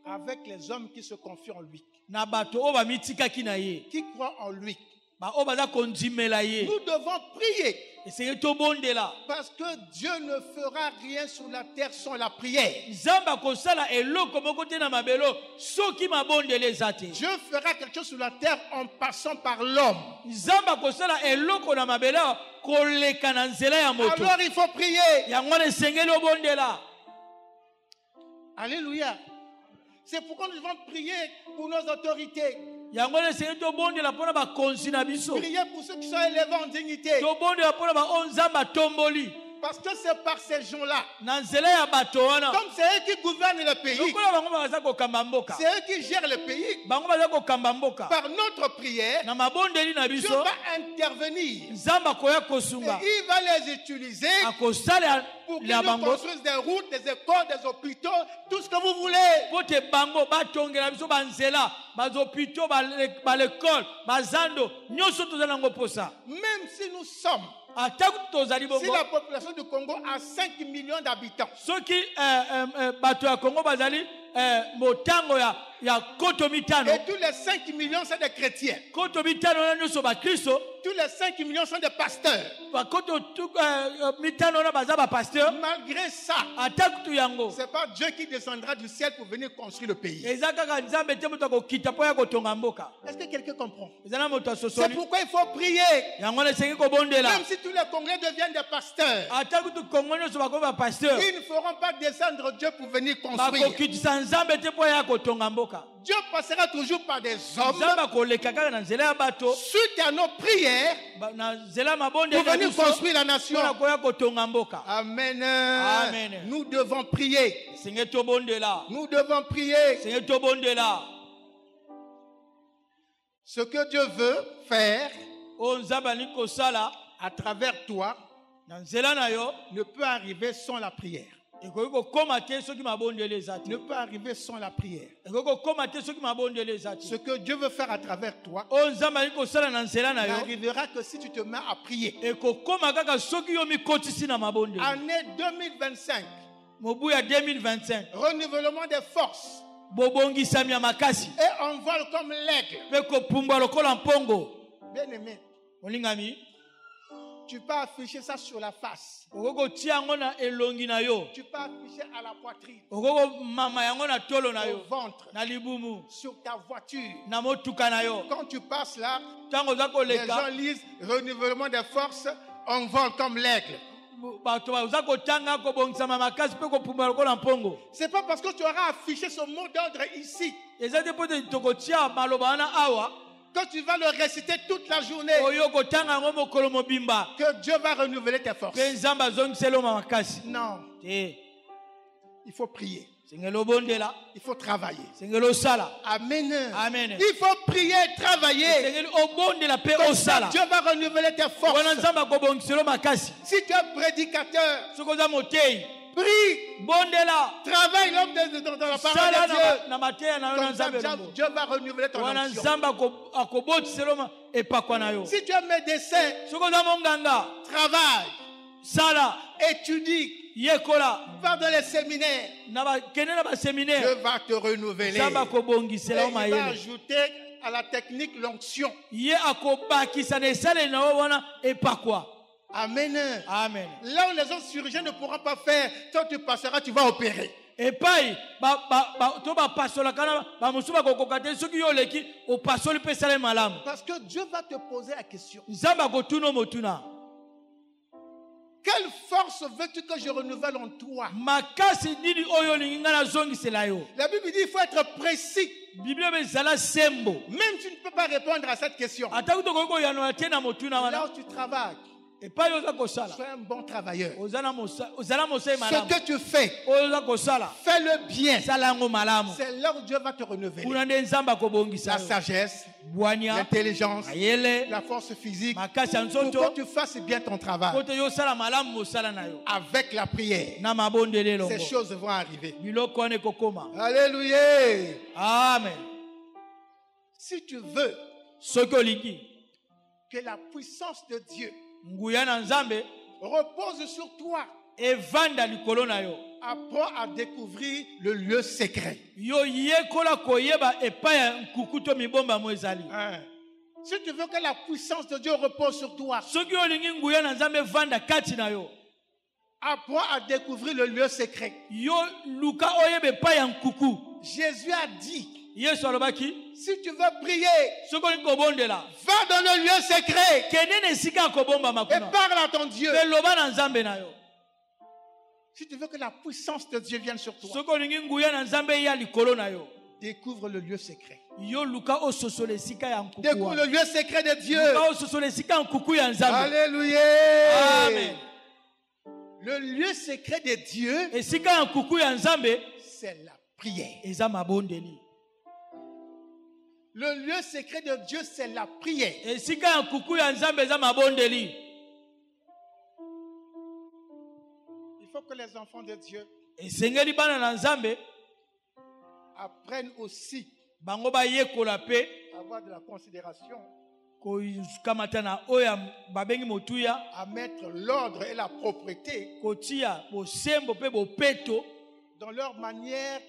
avec les hommes qui se confient en lui, na bato oyo bamitikaki na ye qui croient en lui. baoyo baza kondimela ye Nous devons prier esenge tobondela parce que Dieu ne fera rien sur la terre sans la prière. nzambe akosala eloko moko te na mabele oyo soki mabondeli eza te Dieu fera quelque chose sur la terre en passant par l'homme. nzambe akosala eloko na mabele oyo koleka na nzela ya moto Alors il faut prier. yango wana esengeli obondela Alléluia. C'est pourquoi nous devons prier pour nos autorités. yango wana esengeli tobondela mpo na bakonzi na biso Prier pour ceux qui sont élevés en dignité. tobondela mpo na baoyo nzambe atomboli Parce que c'est par ces gens-là. na nzela ya bato wana Comme c'est eux qui gouvernent le pays. lokola bango baza kokamba mboka C'est eux qui gèrent le pays. bango baza kokamba mboka Par notre prière, na mabondeli na Dieu biso va intervenir. nzambe akoya Et kosunga il va les utiliser akosala pour qu'ils ya nous bango construisent des routes, des écoles, des hôpitaux, tout ce que vous voulez. mpo te bango batongela biso banzela bazopito balekole bazando nyonso toza nango mposa Même si nous sommes, atako tozali si bongo la population du Congo a 5 millions d'habitants, soki bato ya kongo bazali motango ya koto mitano. Et tous les 5 millions sont des chrétiens. Koto mitano na nyonso ba Kristo. Tous les 5 millions sont des pasteurs. Ba koto mitano na baza ba pasteur. Malgré ça, Atakutu yango. c'est pas Dieu qui descendra du ciel pour venir construire le pays. Ezaka ka nzambe te muto ko kita po ya kotonga mboka. Est-ce que quelqu'un comprend? Ezana moto C'est asosoli. pourquoi il faut prier. Yango na sengi ko bondela. Même si tous les congrès deviennent des pasteurs, Atakutu kongo nyonso ba ko ba pasteur. ils ne feront pas descendre Dieu pour venir Ba construire. ko kitisa nzambe te po ya kotonga mboka. Dieu passera toujours par des hommes Nzambe ko leka kaka na nzela ya bato. suite à nos prières Na nzela mabonde pour venir construire la nation. na ko ya kotonga mboka. Amen. Amen. Nous devons prier. Senge to bondela. Nous devons prier. Senge to bondela. Ce que Dieu veut faire O nzambe ni ko sala à travers toi na nzela na yo ne peut arriver sans la prière. ekoki kokoma te soki mabondele eza te. Ne peut arriver sans la prière. Ekoki kokoma te soki mabondele eza te. Ce que Dieu veut faire à travers toi O nzambe ali kosala na nzela na yo n'arrivera que si tu te mets à prier. ekokoma kaka soki yo mikotisi na mabondele. Année 2025, Mobu ya 2025 renouvellement des forces bobongisami ya makasi et on vole comme l'aigle. mpe kopumbwa lokola mpongo. Bien aimé, Olingami tu peux afficher ça sur la face. okoki kotia yango na elongi na yo, Tu peux afficher à la poitrine, okoki komama yango na tolo na au yo, ventre, na libumu, sur ta voiture. na motuka na yo. Quand tu passes là, Ntango oza les koleka gens lisent renouvellement des forces, on vole comme l'aigle. bato baza kotanga kobongisama makasi mpe kopumbwa lokola mpongo. C'est pas parce que tu auras affiché ce mot d'ordre ici Eza te mpo te tokotia maloba wana awa que tu vas le réciter toute la journée, oyo kotanga yango mokolo mobimba que Dieu va renouveler tes forces. mpe nzambe azongisela yo makasi Non, te. il faut prier, Sengeli obondela, il faut travailler. sengeli osala, Amen. Amen. Il faut prier, travailler. sengeli obondela mpe Comme ça, osala. Dieu va renouveler tes Wana forces. nzambe akobongisela yo makasi. Si tu es prédicateur, Soki oza motei prie, bondela, travaille l'homme dans la parole sala de Dieu. na mateya na yo na Comme ça, nzambe elongo. Dieu va renouveler ton Wana onction. nzambe akobotisela yo epakwa na yo. Si tu es médecin, Soki oza monganga, travaille, sala, étudie, yekola, va dans les séminaires. kende na Dieu baseminaire, va te renouveler. nzambe akobongisela Et yo il va mayele. ajouter à la technique l'onction. Ye akobakisa na esaleli na yo wana epakwa. Amen. Amen. Là où les autres chirurgiens ne pourront pas faire, toi tu passeras, tu vas opérer. Epai to bapasolaka na bamosusu bakokoka te soki yo oleki opasoli mpe esala malamu. Parce que Dieu va te poser la question. Nzambe akotuna motuna. Quelle force veux-tu que je renouvelle en toi? Makasi nini oyo olingi nga nazongisela yo. La Bible dit qu'il faut être précis. Biblia mpe ezala sembo. Même tu ne peux pas répondre à cette question. Atako tokoki koyanola te na motuna Là wana. où tu travailles, Epai oza kosala. sois un bon travailleur. Ozala mosali Ce malamu. que tu fais, Oyo oza kosala. fais-le bien. Sala yango malamu. C'est là où Dieu va te renouveler. Kuna nde nzambe akobongisa La yo. sagesse, Bwania, l'intelligence, ayele, la force physique, makasi ya pour que nzoto. tu fasses bien ton travail. Kote yo sala malamu mosala na yo. Avec la prière, Na mabondele ces elongo. choses vont arriver. Biloko wana ekokoma. Alléluia. Amen. Si tu veux Soki olingi que la puissance de Dieu nguya na nzambe repose sur toi, evanda likolo na yo, apprends à découvrir le lieu secret. yo yekola koyeba epai ya nkuku to mibomba mo ezali. Si tu veux que la puissance de Dieu repose sur toi, Soki olingi nguya na nzambe evanda kati na yo, apprends à découvrir le lieu secret. yo luka oyeba epai ya nkuku. Jésus a dit, Yesu alobaki si tu veux prier, soki olingi kobondela va dans le lieu secret kende na esika ya kobombama et kuna parle à ton Dieu. mpe loba na nzambe na yo. Si tu veux que la puissance de Dieu vienne sur toi, Soki olingi nguya na nzambe eya likolo na yo, découvre le lieu secret. yo luka ososola esika ya nkuku Découvre wana. le lieu secret de Dieu. Luka ososola esika ya nkuku ya nzambe. Alléluia. Amen. Le lieu secret de Dieu, Esika ya nkuku ya nzambe c'est la prière. eza mabondeli. Le lieu secret de Dieu, c'est la prière. Esika ya nkuku ya nzambe eza mabondeli. Il faut que les enfants de Dieu Esengeli bana na nzambe apprennent aussi bango bayekola pe à avoir de la considération, kokamata na oyo babengi motuya, à mettre l'ordre et la propreté kotia bosembo pe bopeto dans leur manière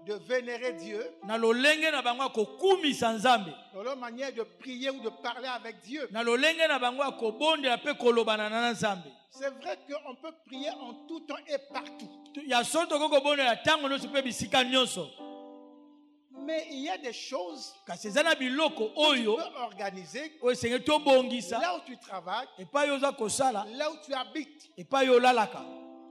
de vénérer Dieu, na lolenge na bango kokumisa nzambe, dans leur manière de prier ou de parler avec Dieu. na lolenge na bango kobondela pe kolobana na nzambe. C'est vrai qu'on peut prier en tout temps et partout. Ya soto ko bondela tango no pe bisika nyonso. Mais il y a des choses Kasi ezana biloko que tu oyo peux organiser oyo senge to bongisa là où tu travailles, epa yo za kosala là où tu habites. epa yo lalaka.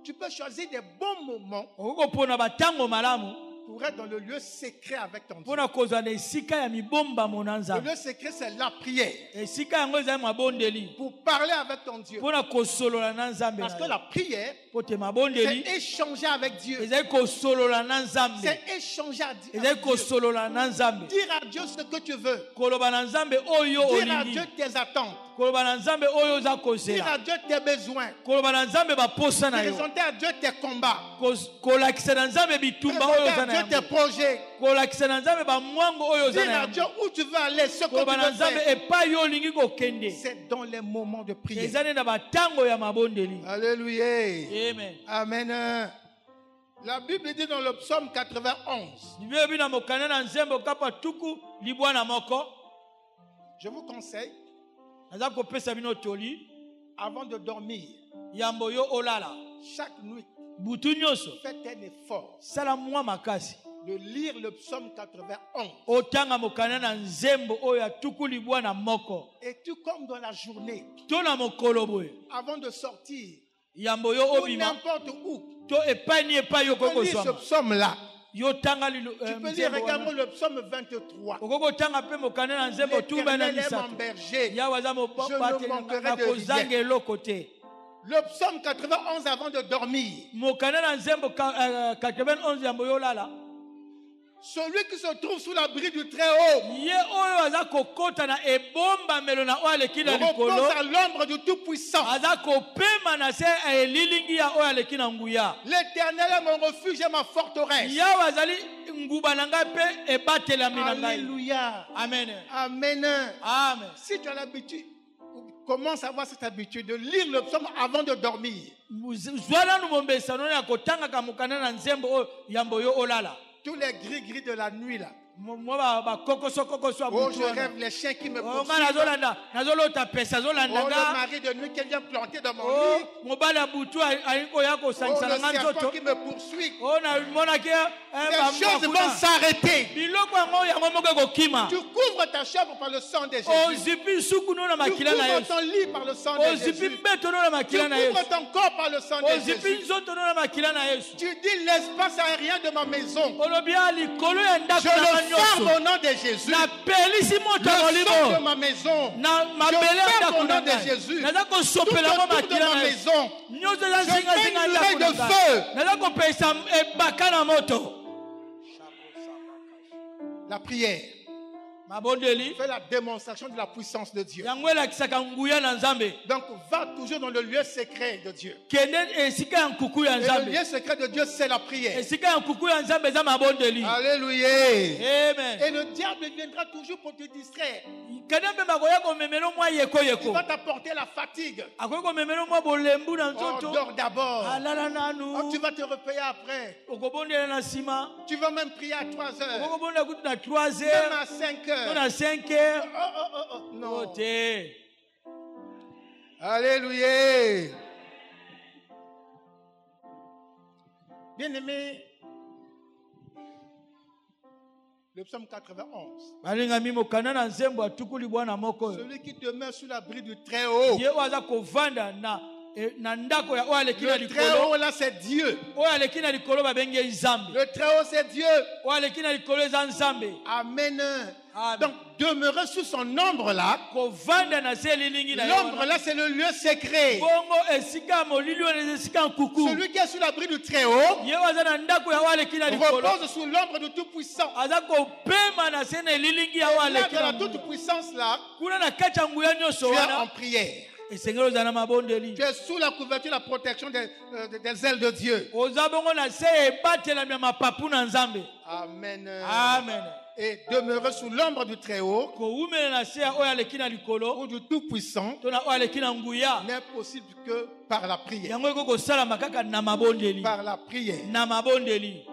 Tu peux choisir des bons moments Okoko pona batango malamu pour être dans le lieu secret avec ton Dieu. pona kozwa na esika ya mibomba mona Le nzambe. lieu secret, c'est la prière. Esika yango ezali mabondeli Pour parler avec ton Dieu. pona kosolola na nzambe. Parce que la prière, Pote mabondeli c'est échanger avec Dieu. ezali kosolola na nzambe. C'est échanger avec Ezali Dieu. kosolola na nzambe. Dire à Dieu ce que tu veux. Koloba na nzambe oyo Dire à olingi. Dieu tes attentes. Koloba na nzambe oyo oza Dire kozela. à Dieu tes besoins. Koloba na nzambe baposa na yo. Présenter à Dieu tes combats. Kolakisa na nzambe bitumba oyo Présenter oza à na Dieu tes yango. projets. Kolakisa na nzambe bamwango oyo oza Dire na à Dieu yango. où tu veux aller, ce que Koloba na tu veux nzambe faire. epai yo olingi kokende. C'est dans les moments de prière. Ezali na batango ya mabondeli. Alléluia. Amen. Amen. La Bible dit dans le psaume 91. Bibi na mokana na nzembo kapa tuku libwana moko. Je vous conseille, Naza kopesa bino toli avant de dormir, yambo yo olala. chaque nuit, Butu nyonso faites un effort sala mwa makasi. de lire le psaume 91. Otanga mokana na nzembo oyo ya tuku libwana moko. Et tout comme dans la journée, To na mokolo boye. avant de sortir, Yambo yo ou obima. n'importe où, To epai ni epai yo tu peux lire ce kokoswama. psaume-là. Yo tanga lilo. Tu peux lire également le psaume 23. Okoko tanga pe mokana na nzembo tuba na L'Éternel est mon misato. berger. Ya waza mo Je ne manquerai de kozanga rien. eloko te. Le psaume 91 avant de dormir. Mokana na nzembo 91 yambo yo lala. Celui qui se trouve sous l'abri du Très-Haut Ye oyo aza kokota na ebomba melo na oyo aleki na likolo. repose à l'ombre du Tout-Puissant. Aza kopema na se elilingi ya oyo aleki na nguya. L'Éternel est mon refuge et ma forteresse. Yawe azali nguba na ngai pe ebatelami na ngai. Alléluia. Amen. Amen. Amen. Si tu as l'habitude, commence à avoir cette habitude de lire le psaume avant de dormir. Zwala nu mombesa noni ya kotanga kamukana na nzembo oyo yambo yo olala. Tous les gris-gris de la nuit là. Moi ba kokoso ya Oh, butu je wana. rêve les chiens qui me Oh poursuivent. nga nazolanda nazolota pesa Oh, azolanda le nga. mari de nuit qui vient planter dans mon Oh lit. mobali ya butu aliko ya Oh, kosangisa le na nga serpent nzoto. qui me poursuit. Oh na monaki Les choses vont s'arrêter. biloko yango moko ekokima. Tu couvres ta chambre par le sang de Jésus. Ozipi suku no na Tu makila na couvres Yesu. ton lit par le sang de Ozipi Jésus. mbeto no na Tu makila na couvres Yesu. ton corps par le sang de Ozipi Jésus. nzoto no na makila na Yesu. Tu dis l'espace aérien de ma maison. Olobi ya likolo ya Je ndako le na ferme nyonso. au nom de Jésus. Napelisi moto Le sang de molimo. ma maison. Na Je mabele ya ferme ndako au na nom de ngai. Jésus. Naza Tout kosopela mo autour de makila ma na Yesu. maison. Nyonso eza Je zinga mets zinga une ndako bouteille na de ngai. feu. Naza kopesa ebaka na moto. La prière Mabondeli. fait la démonstration de la puissance de Dieu. Yango elakisaka nguya na Nzambe. Donc va toujours dans le lieu secret de Dieu. Kende esika ya nkuku ya Et le Nzambe. lieu secret de Dieu, c'est la prière. Esika ya nkuku ya Nzambe eza mabondeli. Alléluia. Amen. Et le diable viendra toujours pour te distraire. Kende mpe bakoya komemela mwa yeko Il yeko. va t'apporter la fatigue. Akoki komemela mwa bolembu na Oh, nzoto. dors d'abord. Alala Oh, nanu. tu vas te repayer après. Okobondela na nsima. Tu vas même prier à 3 heures. Okobondela kutu na 3 Même heures. à 5 To heures. na 5 heures. Non. Ote. Alléluia. Bien-aimé, le psaume 91. Balingami mokana na nzembo atukuli bwana moko. Celui qui demeure sous l'abri du Très-Haut. Ye waza kovanda na ndako ya oyo aleki na Le likolo. Très-Haut, là, c'est Dieu. Oyo aleki na likolo babenge Nzambe. Le Très-Haut, c'est Dieu. Oyo aleki na likolo eza Nzambe. Amen. Amen. Donc, demeurer sous son ombre là. Kovanda na se lilingi na L'ombre là, c'est le lieu secret. bongo esika molili wana esika nkuku. Celui qui est sous l'abri du Très-Haut Ye waza na ndako ya oyo aleki na likolo. repose sous l'ombre du Tout-Puissant. Aza kopema na se na lilingi ya oyo Là, aleki dans la na toute-puissance là, kuna na kati ya nguya nyonso tu es en wana prière. esengeli oza na mabondeli. Tu es sous la couverture, la protection des ailes de Dieu. Oza bongo na se ebatelami ya mapapu na Nzambe. Amen. Amen. Et demeurer sous l'ombre du Très-Haut Kowumela na se ya oyo aleki na likolo ou du Tout-Puissant to na oyo aleki na nguya. n'est possible que par la prière. Yango eko kosalama kaka na mabondeli. Par la prière. Na mabondeli.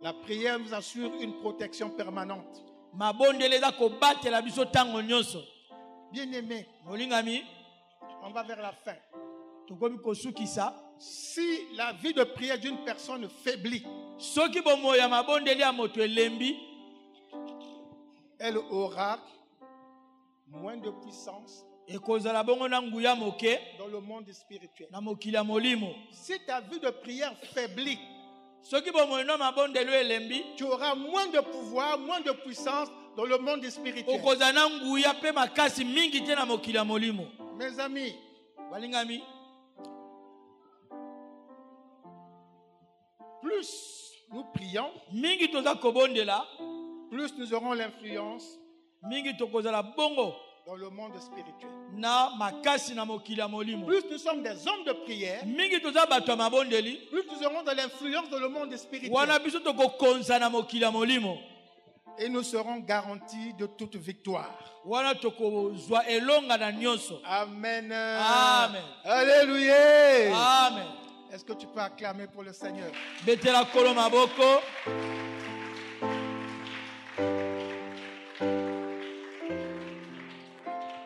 La prière nous assure une protection permanente. Bien-aimé, on va vers la fin. Si la vie de prière d'une personne faiblit, elle aura moins de puissance dans le monde spirituel. Si ta vie de prière faiblit, tu auras moins de pouvoir, moins de puissance dans le monde spirituel. Mes amis, plus nous prions, plus nous aurons l'influence dans le monde spirituel. Plus nous sommes des hommes de prière, plus nous aurons de l'influence dans le monde spirituel. Et nous serons garantis de toute victoire. Amen. Amen. Alléluia. Amen. Est-ce que tu peux acclamer pour le Seigneur?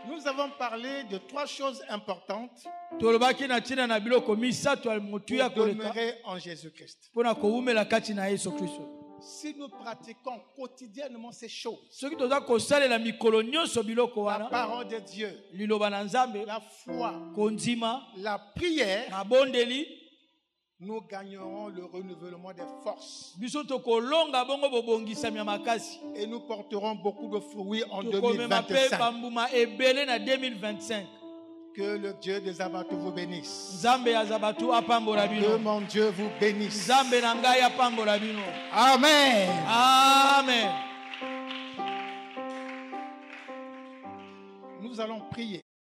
Nous avons parlé de 3 choses importantes pour demeurer en Jésus-Christ. Si nous pratiquons quotidiennement ces choses, la parole de Dieu, la foi, la prière, nous gagnerons le renouvellement des forces. Et nous porterons beaucoup de fruits en 2025. Que le Dieu des Zabatou vous bénisse. Que mon Dieu vous bénisse. Amen. Amen. Nous allons prier.